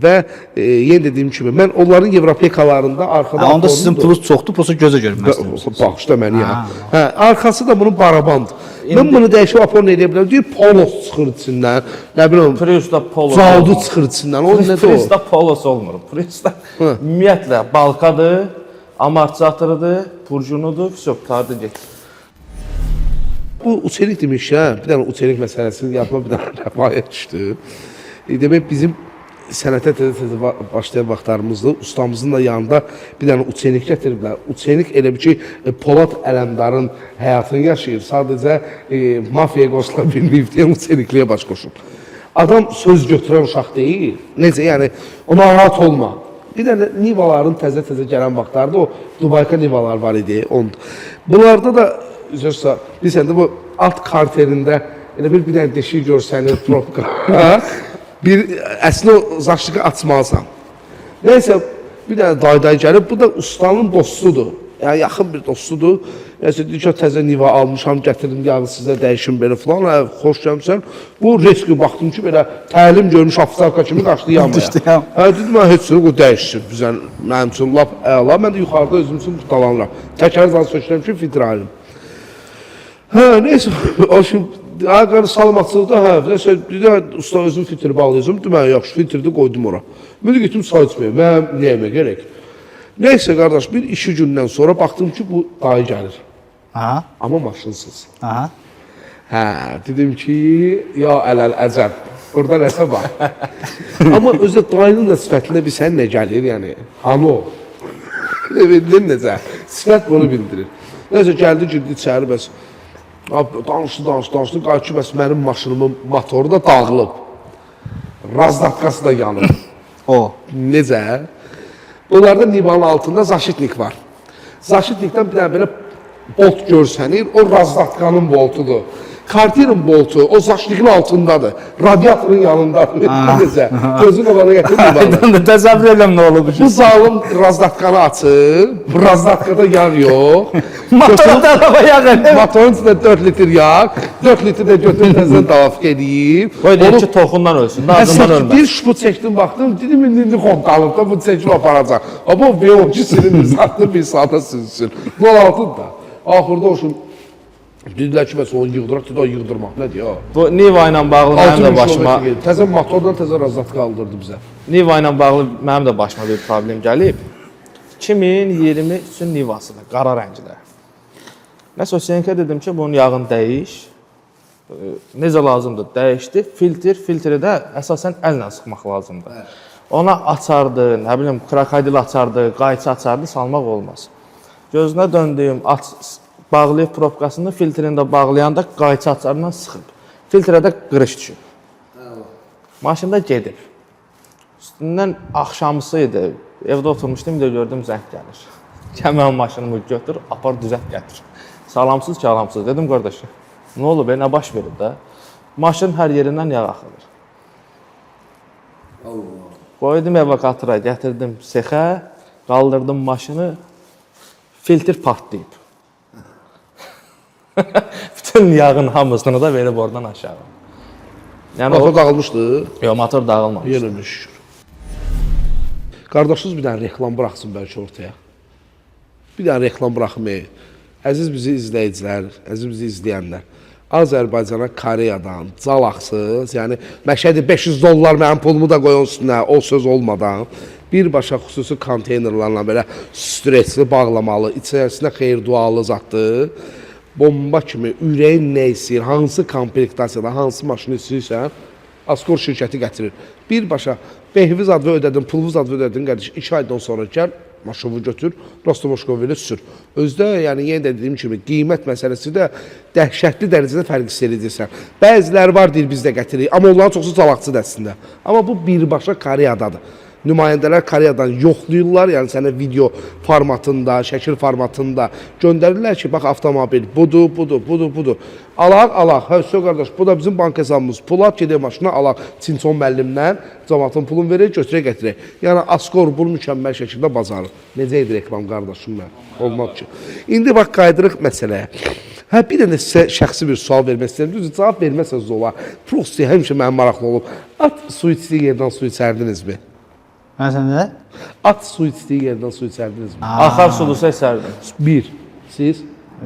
S2: və yenə dediyim kimi mən onların Evropekalarında arkada
S1: Onda sizin pulunuz çoxdur, pulusu gözə görünməz.
S2: Baxışda məni ya. Hə, arkası da bunun barabandır. Mən bunu dəyişib Aporunu edə bilərəm. Deyir Polos çıxır içindən. Nə bilim,
S3: Prius'da Polos.
S2: Zaldu çıxır içindən. O nədir o?
S3: Prius'da Polos olmur. Prius'da ümumiyyətlə balkadır, amortisatorudur, purcunudur, söhbətdir getdi.
S2: Bu uçelik demişəm, bir dənə uçelik məsələsini yapma bir dənə rəvayət düşdü. Demək bizim sənətə təzə başlayan vaxtlarımızda ustamızın da yanında bir dənə uçenik gətiriblər. Uçenik elə bir ki, Polad Ələmdarın həyatını yaşayır. Sadəcə mafiyaya qoşula bilməyib deyə uçenikliyə baş qoşub. Adam söz götürən uşaq deyil. Necə, yəni ona rahat olma. Bir dənə Nivaların təzə-təzə gələn vaxtlarda o Dubayka Nivalar var idi. Bunlarda da üzrsə, bilirsən də bu alt karterində elə bir dənə deşik görsənir, probka. Bir əslində o zaşlığı açmalısan. Nəysə, bir dənə dayday gəlib, bu da ustanın dostudur. yəni yaxın bir dostudur. Nəsə deyir ki, təzə Niva almışam, gətirdim, yağını sizə dəyişim belə falan. Hə, xoş gəlmisən. Bu riski baxdım ki, belə təlim görmüş afisarka kimi qaçdı yanmaya. Hə, dedim, mən heç o dəyişsin. Bizən mənim üçün lap əla. Mən də yuxarıda özüm üçün qutalanıram. Təkər zan sökürəm ki, filtr ayırım. Hə, neysə, o şimdi ayaqları salmaçılıqda, hə, bir də usta özüm filtri bağlayacağım. Dedim, yaxşı, filtrdə qoydum ora. Bunu getim su içməyə, mən neyəmə gerək. Neysə, qardaş, bir 2 gündən sonra baxdım ki, bu dayı gəlir.
S1: Aha.
S2: Amma maşınsız.
S1: Aha.
S2: Hə, dedim ki, ya ələl-əcəb, burada nəsə var. Amma özü dayının da sifətində bir sən nə gəlir, yəni, hanı o? Bildin necə? Sifət bunu bildirir. Neysə, gəldi, girdi içəri, bəs, danışdı, qayıtdı, bəs mənim maşınımın motoru da dağılıb. Razdatkası da yanıb.
S1: O.
S2: Necə? Bunlarda Nivanın altında zaşitnik var. Zaşitnikdən bir dənə belə bolt görsənir, o razdatkanın boltudur. Karterin boltu o zaşitnikin altındadır. Radiatorun yanındadır. Necə? Gözün ovana gətirir Nivanı.
S1: Təsəvvür edəm nə olub.
S2: Bu zalım razdatkanı açır, bu razdatkada yağ yox.
S1: Motorun araba yağı.
S2: Motorun içində 4 litr yağ, 4 litr də götürüb təzədən davafik edib.
S3: Qoy deyim ki, toxundan ölsün, ağzından ölməz.
S2: Bir şubu çəkdim, baxdım, dedim, indi xonqalıb da bu çəkib aparacaq. Ama o V12 silinir, satdı bir saata sünsün. Bu altın da. Axırda o şun, dedilər ki, bəs onu yığdıraq, dedi, o yığdırmaq, nədir ya?
S3: Bu Niva ilə bağlı mənim də başıma...
S2: Təzə motordan təzə razat qaldırdı bizə.
S3: Niva ilə bağlı mənim də başıma bir problem gəlib. 2023-cün Nivasıdır, qara rəngdə. Nəsə o Senkə dedim ki, bunun yağını dəyiş. Necə lazımdır? Dəyişdi. Filtri də əsasən əllə sıxmaq lazımdır. Ona açardı, nə bilim, krokodil açardı, qayçı açardı, salmaq olmaz. Gözünə döndüyüm, bağlayıb probkasını, filtrini də bağlayanda qayçı açarından sıxıb. Filtrə də qırış düşüb. Maşında gedib. Üstündən axşamısı idi. Evdə oturmuşdum, bir də gördüm, zəng gəlir. Kəmən maşınımı götür, apar düzət gətir. Salamsız ki, alamsız. Dedim, qardaşı, nə olub, nə baş verib də? Maşın hər yerindən yağ axılır. Qoydum evakatora, gətirdim sexə, qaldırdım maşını, filtr partlayıb. Bütün yağın hamısını da verib oradan aşağı. Yəni,
S2: Motor dağılmışdı.
S3: Yox, motor dağılmamışdı.
S2: Yenə şükür. Qardaşınız bir dənə reklam buraxsın bəlkə ortaya. Bir dənə reklam buraxmayın. Əziz bizi izləyicilər, əziz bizi izləyənlər. Azərbaycana Koreyadan calaxsız, yəni Məşədi $500 mənim pulumu da qoyun üstünə, o söz olmadan birbaşa xüsusi konteynerlarla belə stresli bağlamalı, içərisinə xeyir dualı zatdır. Bomba kimi ürəyin nə istəyir, hansı komplektasiyada, hansı maşını istəyirsən, Askor şirkəti gətirir. Birbaşa behviz adını ödədin, pulvuz adını ödədin, qardaş 2 aydan sonra gəl, maşını götür, Rostomoşkovili sür. Özdə, yəni yenə də dediyim kimi, qiymət məsələsi də dəhşətli dərəcədə fərq hissedəcəksən. Bəziləri var deyir, biz də gətirik, amma onların çoxsu calaqçıdır əslində. Amma bu birbaşa Koreyadadır. Nümayəndələr Koreyadan yoxlayırlar, yəni sənə video formatında, şəkil formatında göndərirlər ki, bax avtomobil budur. Alaq. Hə, söz qardaş, bu da bizim bank hesabımız. Pulaq gedək maşına alaq. Çinçon müəllimdən cəmaatın pulunu verir, götürək gətirək. Yəni Askor bunu mükəmməl şəkildə bacarır. Necə idi reklam qardaşım mən? Olmaq ki. İndi bax qaydırıq məsələyə. Hə, bir dənə sizə şəxsi bir sual vermək istəyirəm. Düzdür, cavab verməsəz olar. Prosti həmişə mənim maraqlı olub. At su içdiyi yerdən su içərdinizmi?
S1: Məsələn nə?
S2: At su içdiyi yerdən su içərdinizmi?
S3: Axar sulusa içərdim.
S2: Bir. Siz?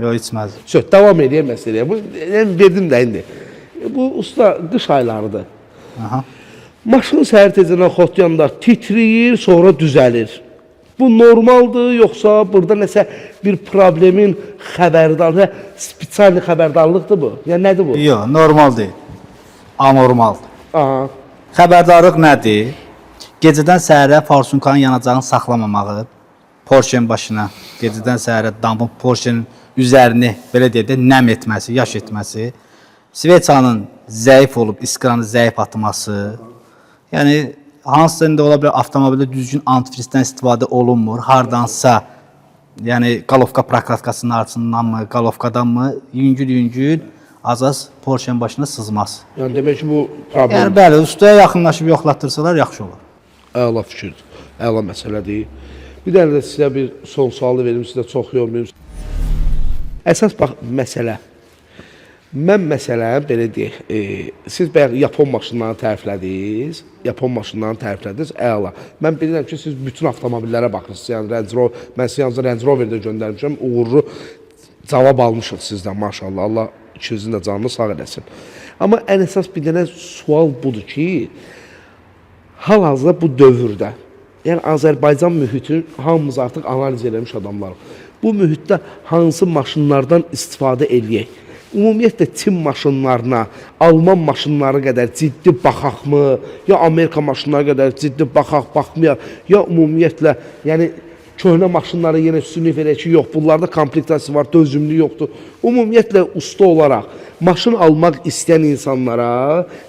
S1: Yox, içməzdim.
S2: Söz, davam edəyəm məsələyə. Bu, verdim də indi. Bu, usta, qış aylarıdır.
S1: Aha.
S2: Maşın səhər tezdən xotyanında titriyir, sonra düzəlir. Bu normaldır, yoxsa burada nəsə bir problemin xəbərdarlığı, spesial xəbərdarlıqdır bu? Yəni, nədir bu?
S1: Yox, normal deyil. Anormaldır.
S2: Aha.
S1: Xəbərdarlıq nədir? Gecədən səhərə farsunkanın yanacağını saxlamamağı, Porsche'nin başına, gecədən səhərə dampın Porsche'nin üzərini, belə deyək də, nəm etməsi, yaş etməsi, sveçanın zəif olub, iskranı zəif atması, yəni, hansısa indi ola bilər, avtomobildə düzgün antifrizdən istifadə olunmur, hardansa, yəni, qalovka prokladkasının arasındanmı, qalovkadanmı, yüngül, azaz Porsche'nin başına sızmaz.
S2: Yəni, demək ki, bu problem...
S1: Yəni, bəli, ustaya yaxınlaşıb yoxlatdırsalar, yaxşı olur.
S2: Əla fikirdir, əla məsələdir. Bir dənə də sizə bir son sualı verim, sizə çox yormayım. Əsas bax, məsələ. Mən məsələn, belə deyək, siz bayaq Yapon maşınlarını təriflədiniz, əla. Mən bilirəm ki, siz bütün avtomobillərə baxırsınız, yəni Range Rover, mən sizə yalnız Range Rover-də göndərmişəm, uğurlu cavab almışıq sizdən, maşallah, Allah ikinizin də canını sağ eləsin. Amma ən əsas bir dənə sual budur ki, hal-hazırda bu dövrdə, yəni Azərbaycan mühiti hamımız artıq analiz eləmiş adamlarıq. Bu mühitdə hansı maşınlardan istifadə eləyək? Ümumiyyətlə Çin maşınlarına, Alman maşınları qədər ciddi baxaqmı, ya Amerika maşınları qədər ciddi baxmayaq, ya ümumiyyətlə, yəni köhnə maşınları yenə üstünlük verək ki, yox, bunlarda komplektasiya var, dözümlü yoxdur. Ümumiyyətlə usta olaraq maşın almaq istəyən insanlara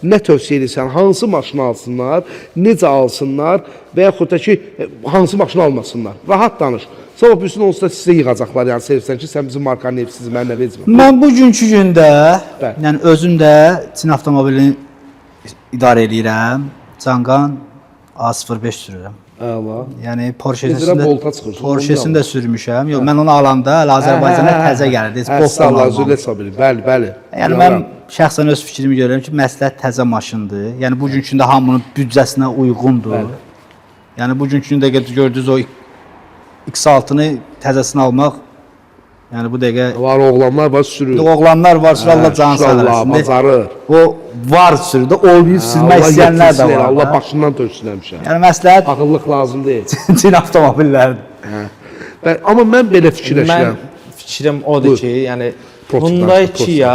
S2: nə tövsiyə edirsən, hansı maşını alsınlar, necə alsınlar və yaxud da ki, hansı maşını almasınlar? Rahat danış. Sabah bütün onsuz da sizə yığacaqlar, yəni sevsən ki, sən bizim markanı evsiz, mənə vecmə.
S1: Mən bugünkü gündə, yəni özüm də Çin avtomobilini idarə edirəm. Canqan A05 sürürəm.
S2: Əla.
S1: Yəni Porsche-sini də sürmüşəm. Yox, mən onu alanda Azərbaycana təzə gəlirdi. Heç bostan
S2: almadım. Bəli.
S1: Yəni mən şəxsən öz fikrimi görürəm ki, məsləhət təzə maşındır. Yəni bugünkü gündə hamının büdcəsinə uyğundur. Yəni bugünkü gündə gördünüz o X6-nı təzəsini almaq, yəni bu dəqiqə...
S2: Var oğlanlar var, sürür.
S1: Oğlanlar var, sürür, Allah canı sağlasın.
S2: Bacarır.
S1: O var sürüdə, olmayıb sürmək istəyənlər də var.
S2: Allah başından töksün həmişə.
S1: Yəni məsləhət...
S2: Ağıllıq lazım deyil.
S1: Çin avtomobilləridir.
S2: Amma mən belə fikirləşirəm.
S3: Mən fikrim odur ki, yəni Hyundai Kia.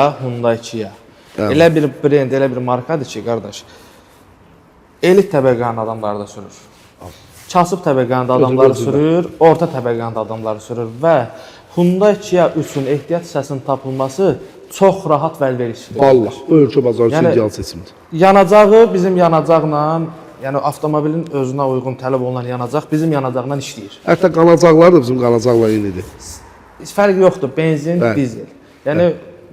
S3: Elə bir brend, elə bir markadır ki, qardaş, elit təbəqənin adamları da sürür. Kasıb təbəqəndə adamları sürür, orta təbəqəndə adamları sürür və Hyundai Kia üçün ehtiyat hissəsinin tapılması çox rahat və əlverişlidir.
S2: Vallahi, ölkə bazarı üçün ideal seçimdir.
S3: Yanacağı bizim yanacaqla, yəni avtomobilin özünə uyğun tələb olunan yanacaq bizim yanacaqla işləyir.
S2: Hətta qanacaqlar da bizim qanacaqla eynidir.
S3: Fərq yoxdur, benzin, dizel. Yəni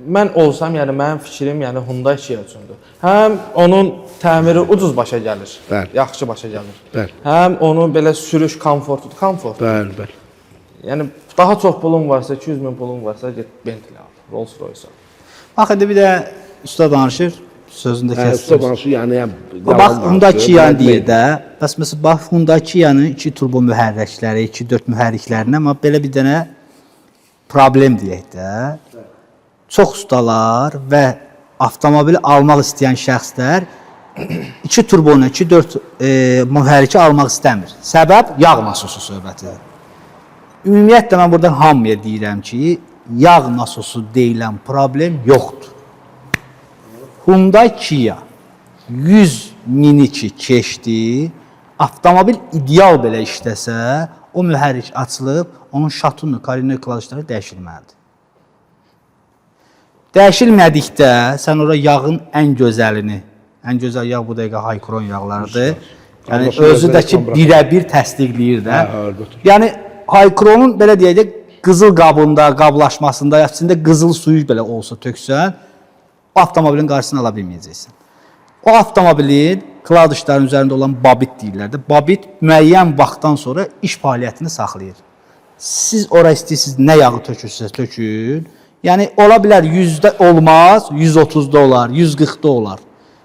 S3: mən olsam, yəni mənim fikrim, yəni Hyundai Kia üçündür. Həm onun təmiri ucuz başa gəlir, yaxşı başa gəlir. Həm onun belə sürüş komfortudur, komfort.
S2: Bəli.
S3: Yəni daha çox pulun varsa, 200 min pulun varsa, get Bentley al, Rolls Royce al.
S1: Bax, indi bir də usta danışır, sözündə kəsir.
S2: Usta danışır, yəni...
S1: Bax, Hyundai Kia deyir də, bəs məsələn, bax, Hyundai Kia'nın 2 turbo mühərrəkləri, 2.4 mühərriklərinə, amma belə bir dənə problem deyək də. Çox ustalar və avtomobili almaq istəyən şəxslər 2 turbonu, 2.4 mühərriki almaq istəmir. Səbəb yağ nasosu söhbətidir. Ümumiyyətlə mən buradan hamıya deyirəm ki, yağ nasosu deyilən problem yoxdur. Hyundai Kia 100 mini ki keçdi, avtomobil ideal belə işləsə, o mühərrik açılıb, onun şatunu, korinoy klavişləri dəyişilməlidir. Dəyişilmədikdə sən ora yağın ən gözəl yağ bu dəqiqə Haycron yağlarıdır. Yəni özü də ki birəbir təsdiqləyir də. Yəni Haycronun belə deyək, qızıl qabında, qablaşmasında, içində qızıl suyu belə olsa töksən, o avtomobilin qarşısını ala bilməyəcəksən. O avtomobilin klavişlərin üzərində olan babit deyirlər də. Babit müəyyən vaxtdan sonra iş fəaliyyətini saxlayır. Siz ora istəyirsiniz nə yağı tökürsünüz, tökün. Yəni ola bilər 100-də olmaz, 130-da olar, 140-da olar.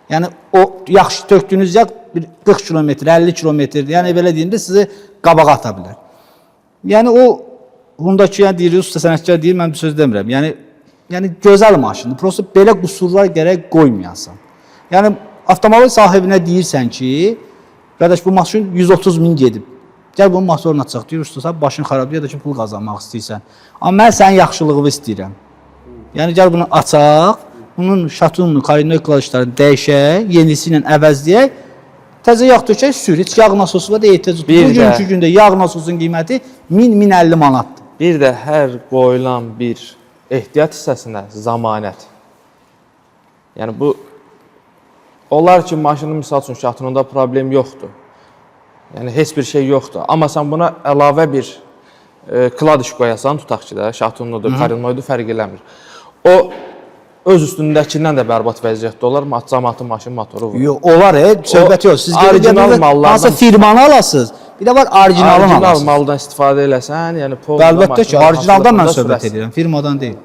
S1: Yəni o yaxşı tökdüyünüz yağ 40 kilometr, 50 kilometrdir. Yəni belə deyim də sizi qabağa ata bilər. Yəni o Hyundai Kia deyir, usta sənətkar deyir, mən bir söz demirəm. Yəni gözəl maşındır. Prosta belə qüsurlar gərək qoymayasan. Yəni avtomobil sahibinə deyirsən ki, qardaş bu maşın 130 min gedib. Gəl bunun motorunu açaq deyir, usta başın xarabdır ya da ki pul qazanmaq istəyirsən. Amma mən sənin yaxşılığını istəyirəm. Yəni gəl bunu açaq, bunun şatununu, korinoy klavişlərini dəyişək, yenisi ilə əvəzləyək, təzə yağ tökək, sür. Heç yağ nasosuna da ehtiyac yoxdur. Bugünkü gündə yağ nasosunun qiyməti 1000-1050 manatdır.
S3: Bir də hər qoyulan bir ehtiyat hissəsinə zəmanət. Yəni bu olar ki, maşının misal üçün şatununda problem yoxdur. Yəni heç bir şey yoxdur. Amma sən buna əlavə bir kladiş qoyasan, tutaq ki də, şatunudur, korinoydur, fərq eləmir. O öz üstündəkindən də bərbad vəziyyətdə olar, cəmaatın maşın motoru var.
S1: Yox, olar, söhbət yox. Siz gələcək hansısa firmanı alasınız, Bir də var orijinalın
S3: Orijinal
S1: alasınız.
S3: maldan istifadə eləsən, yəni pol.
S1: Əlbəttə ki, orijinaldan mən söhbət edirəm, firmadan deyil.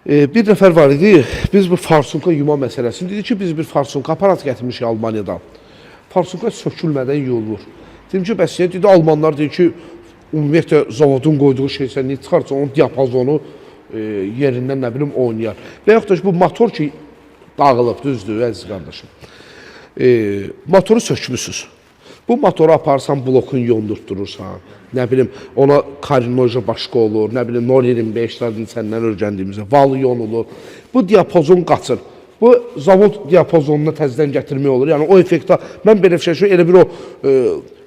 S2: Bir nəfər var idi, biz bu farsunka yuma məsələsini dedi ki, biz bir farsunka aparat gətirmişik Almaniyadan. Farsunka sökülmədən yuyulur. Dedim ki, bəs niyə? Dedi, Almanlar deyir ki, ümumiyyətlə zavodun qoyduğu şeysə niyə çıxarsa onun diapazonu yerindən nə bilim oynayar. Və yaxud da bu motor ki, dağılıb, düzdür, əziz qardaşım. Motoru sökmüsünüz. Bu motoru aparsan blokun yondurtdurursan, nə bilim ona karinoja başqa olur, nə bilim 0.25-lərdən səndən öyrəndiyimizə valı yonulur. Bu diapazon qaçır. Bu zavod diapazonuna təzədən gətirmək olur. Yəni o effektə mən belə bir şey elə bir o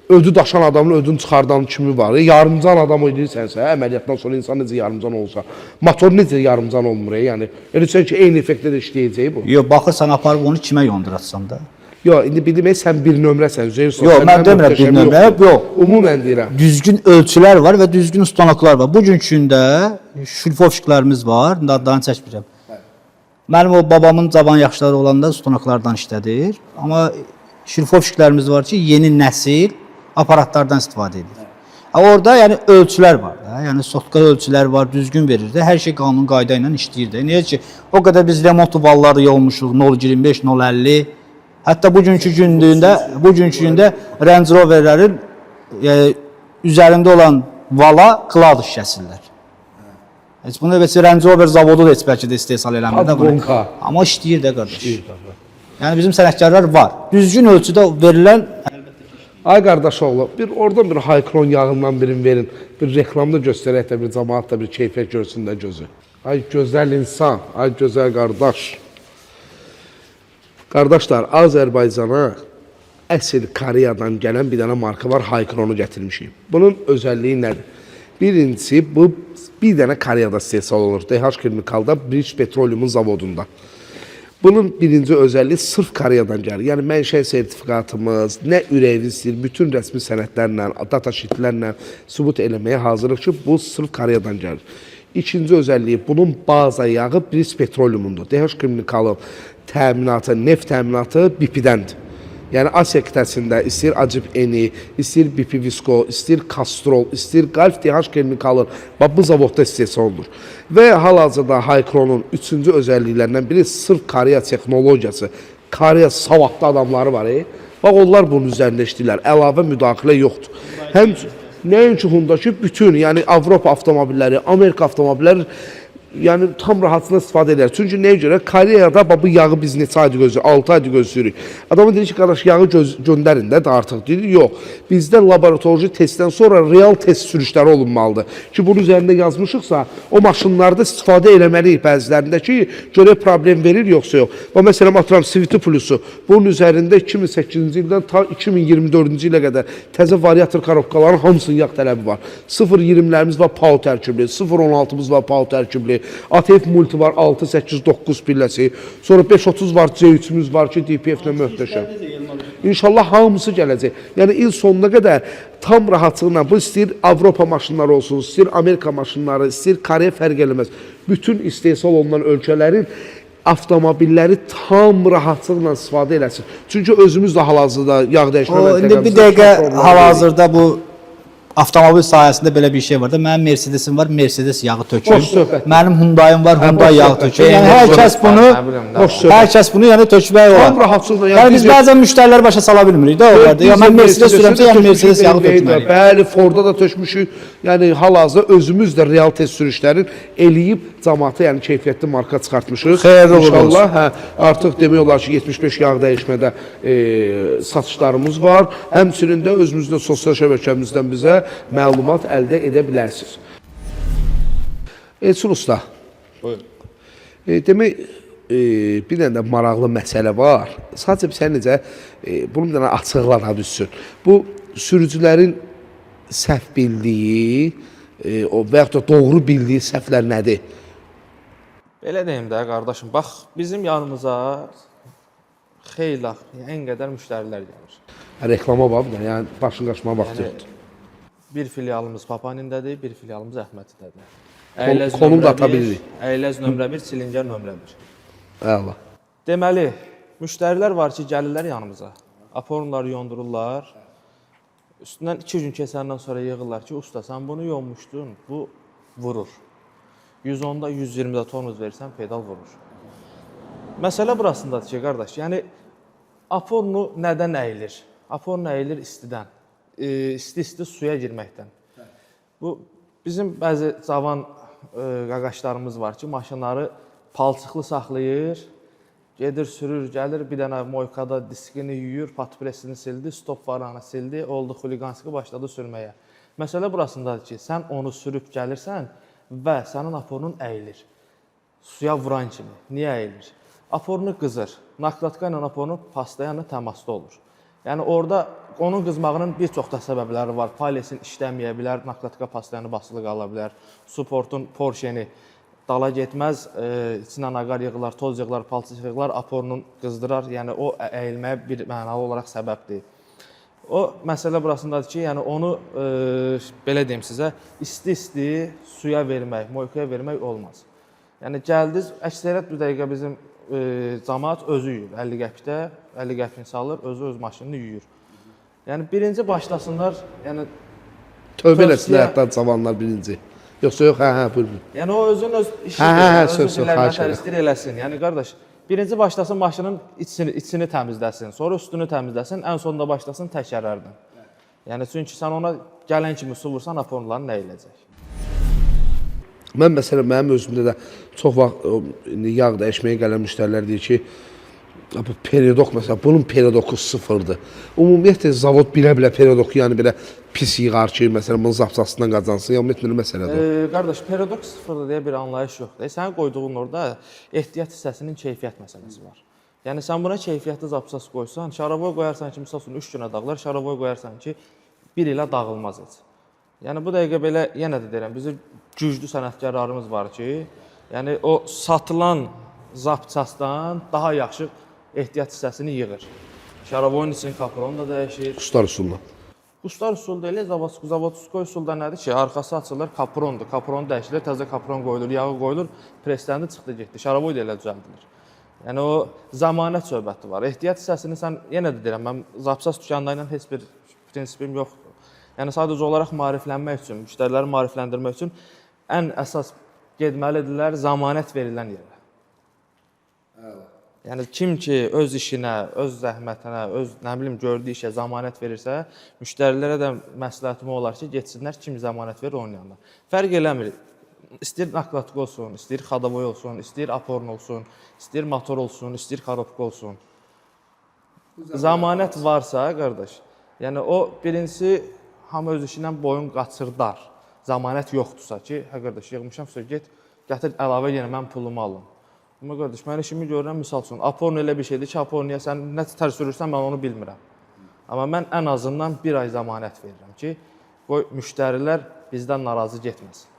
S2: ödü daşan adamın ödünü çıxardan kimi var. Yarımcan adam oynayırsənsə, əməliyyatdan sonra insan necə yarımcan olsa, motor necə yarımcan olmur? Yəni elə sən ki, eyni effektdə də işləyəcək bu.
S1: Yox, baxırsan aparıb onu kimə yonduratsan da.
S2: Yox, indi bilmək sən bir nömrəsən, Üzeyir Sultan.
S1: Yox, mən demirəm bir nömrə, yox.
S2: Ümumən deyirəm.
S1: Düzgün ölçülər var və düzgün ustanoklar var. Bu günkündə şülfovşiklərimiz var, adlarını çəkmirəm. Mənim o babamın cavan yaşları olanda ustanoklardan işlədir. Amma şülfovşiklərimiz var ki, yeni nəsil aparatlardan istifadə edir. Orada yəni ölçülər var da. Yəni sotka ölçülər var, düzgün verir də. Hər şey qanun qayda ilə işləyir də. Niyə ki, o qədər biz remont valları yolmuşuq, 0.25, 0.50. Hətta bugünkü gündə Range Rover'lərin üzərində olan vala kladiş kəsirlər. Heç bunu heç Range Rover zavodu da heç bəlkə də istehsal eləmir də. Amma işləyir də qardaş. Yəni bizim sənətkarlar var. Düzgün ölçüdə verilən.
S2: Ay qardaş oğlu, oradan bir Haykron yağından birini verin. Bir reklamda göstərək də bir cəmaat da bir keyfiyyət görsün də gözü. Ay gözəl insan, ay gözəl qardaş. Qardaşlar, Azərbaycana əsl Koreyadan gələn bir dənə marka var, Haykron'u gətirmişik. Bunun özəlliyi nədir? Birincisi, bu bir dənə Koreyada istehsal olur. DH Chemical'da British Petroleum'un zavodunda. Bunun birinci özəlliyi sırf Koreyadan gəlir. Yəni mənşə sertifikatımız, nə ürəyiniz istəyir, bütün rəsmi sənədlərlə, data sheetlərlə sübut eləməyə hazırıq ki, bu sırf Koreyadan gəlir. İkinci özəlliyi, bunun baza yağı British Petroleum'undur. DH Chemical'ın təminatı, neft təminatı BP-dəndir. Yəni Asiya qitəsində istəyir Acib Eni, istəyir BP Visco, istəyir Castrol, istəyir Gulf DH Chemical'ın bu zavodda istehsal olunur. Və hal-hazırda Haykron'un üçüncü özəlliklərindən biri sırf Koreya texnologiyası, Koreya savadlı adamları var. Bax, onlar bunun üzərində işləyirlər, əlavə müdaxilə yoxdur. Həm nəinki Honda ki, bütün, yəni Avropa avtomobilləri, Amerika avtomobilləri yəni tam rahatsına istifadə edər. Çünki nəyə görə? Koreyada bu yağı biz neçə aydır gözləyir? 6 aydır gözləyirik. Adamı deyir ki, qardaş yağı göndərin də artıq. Deyir, yox. Bizdə laboratorji testdən sonra real test sürüşləri olunmalıdır. Ki, bunun üzərində yazmışıqsa, o maşınlarda istifadə eləməliyik bəzilərində ki, görək problem verir, yoxsa yox. Və məsələn, atıram Swift Plusu. Bunun üzərində 2008-ci ildən ta 2024-cü ilə qədər təzə variator korobkaların hamısının yağ tələbi var. 0.20'lərimiz var, PAO tərkibli. 0.16'mız var, PAO tərkibli. ATF Multi var, 6, 8, 9 pilləsi. Sonra 530 var, C3'ümüz var ki, DPF-lə möhtəşəm. İnşallah hamısı gələcək. Yəni il sonuna qədər tam rahatlıqla, bu istəyir Avropa maşınları olsun, istəyir Amerika maşınları, istəyir Koreya fərq eləməz. Bütün istehsal olunan ölkələrin avtomobilləri tam rahatlıqla istifadə eləsin. Çünki özümüz də hal-hazırda yağ dəyişmə
S1: məntəqəmizdə. Bir dəqiqə hal-hazırda bu avtomobil sahəsində belə bir şey var da. Mənim Mercedesim var, Mercedes yağı tökür. Mənim Hyundai'm var, Hyundai yağı tökür. Yəni hər kəs bunu yəni tökmək olar.
S2: Tam rahatlıqla.
S1: Yəni biz bəzən müştərilər başa sala bilmirik də onlarda. Ya mən Mercedes sürəmsə, yəni Mercedes yağı tökməliyəm.
S2: Bəli, Ford'a da tökmüşük. Yəni hal-hazırda özümüz də real test sürüşlərin eləyib cəmaata, yəni keyfiyyətli marka çıxartmışıq.
S1: Xeyirli uğurlu olsun.
S2: İnşallah, artıq demək olar ki, 75 yağ dəyişmədə satışlarımız var. Həmçinin də özümüzdə sosial şəbəkəmizdən bizə məlumat əldə edə bilərsiniz. Elçin usta.
S3: Buyurun.
S2: Demək, bir dənə də maraqlı məsələ var. Sadəcə sən necə bunu bir dənə açıqlana düşsün. Bu sürücülərin səhv bildiyi və yaxud da doğru bildiyi səhvlər nədir?
S3: Belə deyim də qardaşım, bax bizim yanımıza xeyli, ən qədər müştərilər gəlir.
S2: Reklama var da, yəni başın qaçmağa vaxtı yoxdur.
S3: Bir filialımız Papanindədir, bir filialımız Əhmədidədir.
S2: Konum da ata bilirik.
S3: Əyləz nömrə 1, Silingər nömrə 1.
S2: Əla.
S3: Deməli, müştərilər var ki, gəlirlər yanımıza. Aporunları yondururlar. Üstündən 2 gün keçəndən sonra yığırlar ki, usta sən bunu yommuşdun, bu vurur. 110-da 120-də tormoz versən pedal vurur. Məsələ burasındadır ki, qardaş, yəni apornu nədən əyilir? Apornu əyilir istidən. İsti suya girməkdən. Bu bizim bəzi cavan qaqaşlarımız var ki, maşınları palçıqlı saxlayır, gedir, sürür, gəlir, bir dənə moykada diskini yuyur, patpresini sildi, stop varağını sildi, oldu xuliqanski, başladı sürməyə. Məsələ burasındadır ki, sən onu sürüb gəlirsən və sənin aporunun əyilir. Suya vuran kimi. Niyə əyilir? Aporunu qızır. Naklatka ilə aporunu pastayanla təmasda olur. Yəni orada onun qızmağının bir çox da səbəbləri var. Palesin işləməyə bilər, naklatka pastayanı basılı qala bilər, supportun porşeni dala getməz, içindən aqar yığılar, toz yığılar, palçıq yığılar, aporunun qızdırar. Yəni o əyilməyə bir mənalı olaraq səbəbdir. O məsələ burasındadır ki, yəni onu belə deyim sizə, isti suya vermək, moykaya vermək olmaz. Yəni gəldiniz, əksəriyyət bu dəqiqə bizim cəmaət özü yuyur. 50 qəpikdə, 50 qəpini salır, özü öz maşınını yuyur. Yəni birinci başlasınlar, yəni
S2: tövbə eləsinlər hətta cavanlar birinci. Yoxsa yox, buyurun.
S3: Yəni o özünün öz işini eləsin. Yəni qardaş, birinci başlasın maşının içini təmizləsin, sonra üstünü təmizləsin, ən sonunda başlasın təkərlərdən. Yəni çünki sən ona gələn kimi su vursan, aporların nə eləyəcək?
S2: Mən məsələn, mənim özümdə də çox vaxt yağ dəyişməyə gələn müştərilər deyir ki, bu periodok məsələn, bunun periyodoku sıfırdır. Ümumiyyətlə, zavod bilə-bilə periyodoku yəni belə pis yığar ki, məsələn, bunun zapsasından qazansın, ya ümumiyyətlə məsələdir.
S3: Qardaş, periodok sıfırdır deyə bir anlayış yoxdur. Sənin qoyduğun orada ehtiyat hissəsinin keyfiyyət məsələsi var. Yəni sən buna keyfiyyətli zapsas qoysan, şaravoy qoyarsan ki, misal üçün 3 günə dağılar, şaravoy qoyarsan ki, 1 ilə dağılmaz heç. Yəni bu dəqiqə belə yenə də deyirəm, bizim güclü sənətkarlarımız var ki, yəni o satılan zapsasdan daha yaxşı ehtiyat hissəsini yığır. Şaravoyun içinin kapronu da dəyişir.
S2: Qustar üsuluna.
S3: Qustar usul deyil, zavodskoy usulda nədir ki, arxası açılır, kaprondur. Kapron dəyişilir, təzə kapron qoyulur, yağı qoyulur, presləndi, çıxdı, getdi. Şaravoy da elə düzəldilir. Yəni o zamanət söhbəti var. Ehtiyat hissəsini sən yenə də deyirəm, mən zapsas dükanlarıyla heç bir prinsipim yoxdur. Yəni sadəcə olaraq maariflənmək üçün, müştəriləri maarifləndirmək üçün ən əsas getməlidirlər zamanət verilən yerə. Yəni kim ki öz işinə, öz zəhmətinə, öz nə bilim gördüyü işə zamanət verirsə, müştərilərə də məsləhətim olar ki, getsinlər kim zamanət verir onun yanına. Fərq eləmir. İstəyir naklatka olsun, istəyir xadavoy olsun, istəyir aporun olsun, istəyir motor olsun, istəyir korobka olsun. Zamanət varsa, qardaş, yəni o birincisi hamı öz işindən boyun qaçırdar. Zamanət yoxdursa ki, hə qardaş, yığmışam, get, gətir əlavə yenə mən pulumu alım. Amma qardaş, mən işimi görürəm, misal üçün, aporun elə bir şeydir ki, aporun sən nə tər sürürsən, mən onu bilmirəm. Amma mən ən azından 1 ay zamanət verirəm ki, qoy müştərilər bizdən narazı getməsin.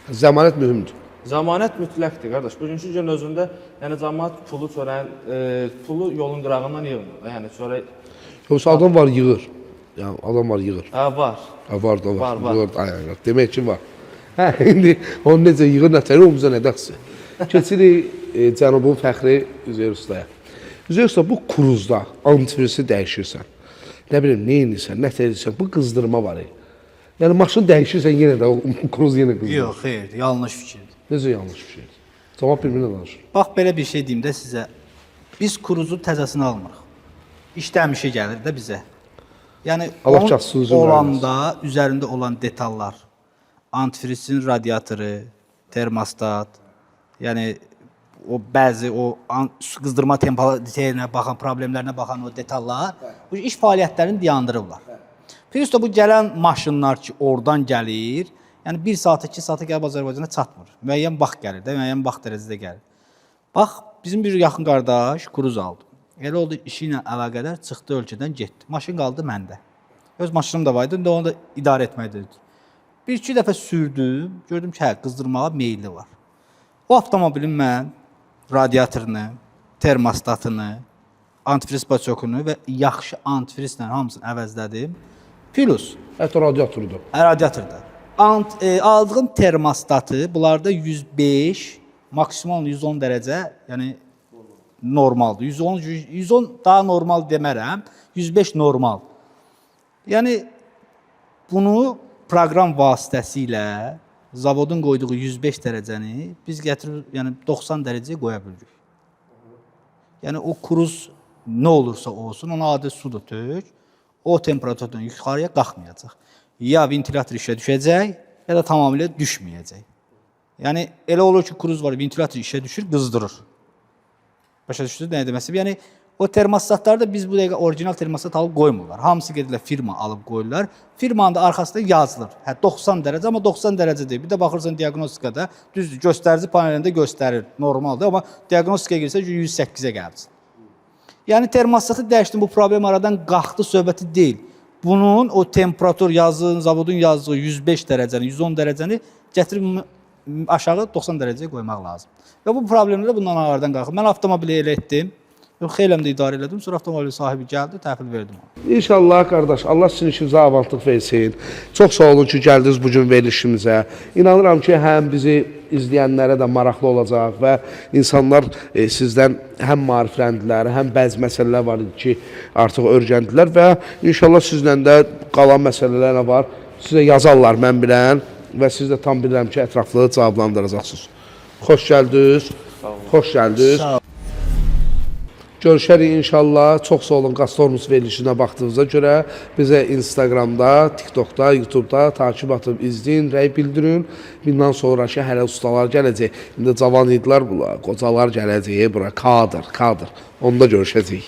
S2: Zamanət mühümdür.
S3: Zamanət mütləqdir, qardaş. Bugünkü gün özündə, yəni cəmaət pulu çörəyin, pulu yolun qırağından yığmır. Yəni çörək...
S2: Yoxsa adam var yığır. Yəni adam var yığır.
S3: Hə, var.
S2: Var da var. Var. Demək ki var. Hə, indi onu necə yığır, nətəri o bizə nə dəxsi. Keçirik Cənubun fəxri Üzeyir Ustaya. Üzeyir Usta, bu kruzda antifrisi dəyişirsən. Nə bilim, nə edirsən, nə edirsən, bu qızdırma var. Yəni maşın dəyişirsən yenə də o kruz yenə qızdırır.
S1: Yox, xeyr, yanlış fikirdir.
S2: Necə yanlış bir şeydir? Cavab bir-birinə danışır.
S1: Bax, belə bir şey deyim də sizə. Biz kruzu təzəsini almırıq. İşləmişi gəlir də bizə. Yəni, olanda, üzərində olan detallar, antifrisin radiatoru, termostat, yəni o bəzi o qızdırma temperatürünə baxan, problemlərinə baxan o detallar, bu iş fəaliyyətlərini dayandırıblar. Plus da bu gələn maşınlar ki, oradan gəlir, yəni 1 saata, 2 saata gəlib Azərbaycana çatmır. Müəyyən vaxt gəlir də, müəyyən vaxt dərəcədə gəlir. Bax, bizim bir yaxın qardaş kruz aldı. Elə oldu, işi ilə əlaqədar çıxdı ölkədən getdi. Maşın qaldı məndə. Öz maşınım da var idi, onu da idarə etməkdir. 1-2 dəfə sürdüm, gördüm ki, hə, qızdırmağa meyilli var. O avtomobilin mən radiatorunu, termostatını, antifriz paçokunu və yaxşı antifrizlə hamısını əvəzlədim. Plus.
S2: Hətta radiatordur.
S1: Radiatordur. Aldığım termostatı, bunlarda 105, maksimum 110 dərəcə, yəni normaldır. 110 daha normal demərəm, 105 normal. Yəni bunu proqram vasitəsilə zavodun qoyduğu 105 dərəcəni biz gətirib, yəni 90 dərəcəyə qoya bilirik. Yəni o kruz nə olursa olsun, ona adi su da tök, o temperaturdan yuxarıya qalxmayacaq. Ya ventilator işə düşəcək, ya da tamamilə düşməyəcək. Yəni elə olur ki, kruz var, ventilator işə düşür, qızdırır. Başa düşdünüz nə deməsi? Yəni o termostatları da biz bu dəqiqə orijinal termostat alıb qoymurlar. Hamısı gedirlər firma alıb qoyurlar. Firmanın da arxasında yazılır. Hə 90 dərəcə, amma 90 dərəcə deyil. Bir də baxırsan diaqnostikada, düzdür, göstərici panelində göstərir, normaldır, amma diaqnostikaya girsə 108-ə gəlsin. Yəni termostatı dəyişdim, bu problem aradan qalxdı söhbəti deyil. Bunun o temperatur yazın, zavodun yazdığı 105 dərəcəni, 110 dərəcəni gətirib aşağı 90 dərəcəyə qoymaq lazım. Və bu problemlər də bundan aradan qalxır. Mən avtomobili elə etdim. Xeyləm də idarə elədim. Sonra avtomobil sahibi gəldi, təhvil verdim ona.
S2: İnşallah qardaş, Allah sizin işinizə avamlıq versin. Çox sağ olun ki, gəldiniz bu gün verilişimizə. İnanıram ki, həm bizi izləyənlərə də maraqlı olacaq və insanlar sizdən həm maarifləndilər, həm bəzi məsələlər var idi ki, artıq öyrəndilər və inşallah sizlə də qalan məsələlər var. Sizə yazarlar mən bilən və siz də tam bilirəm ki, ətraflı cavablandıracaqsınız. Xoş gəldiniz. Xoş gəldiniz. Görüşərik inşallah. Çox sağ olun Qastormus verilişinə baxdığınıza görə. Bizə Instagramda, TikTokda, YouTube'da takip atıb izləyin, rəy bildirin. Bundan sonraki hələ ustalar gələcək. İndi cavan idilər bunlar, qocalar gələcək bura. Kadr. Onda görüşəcəyik.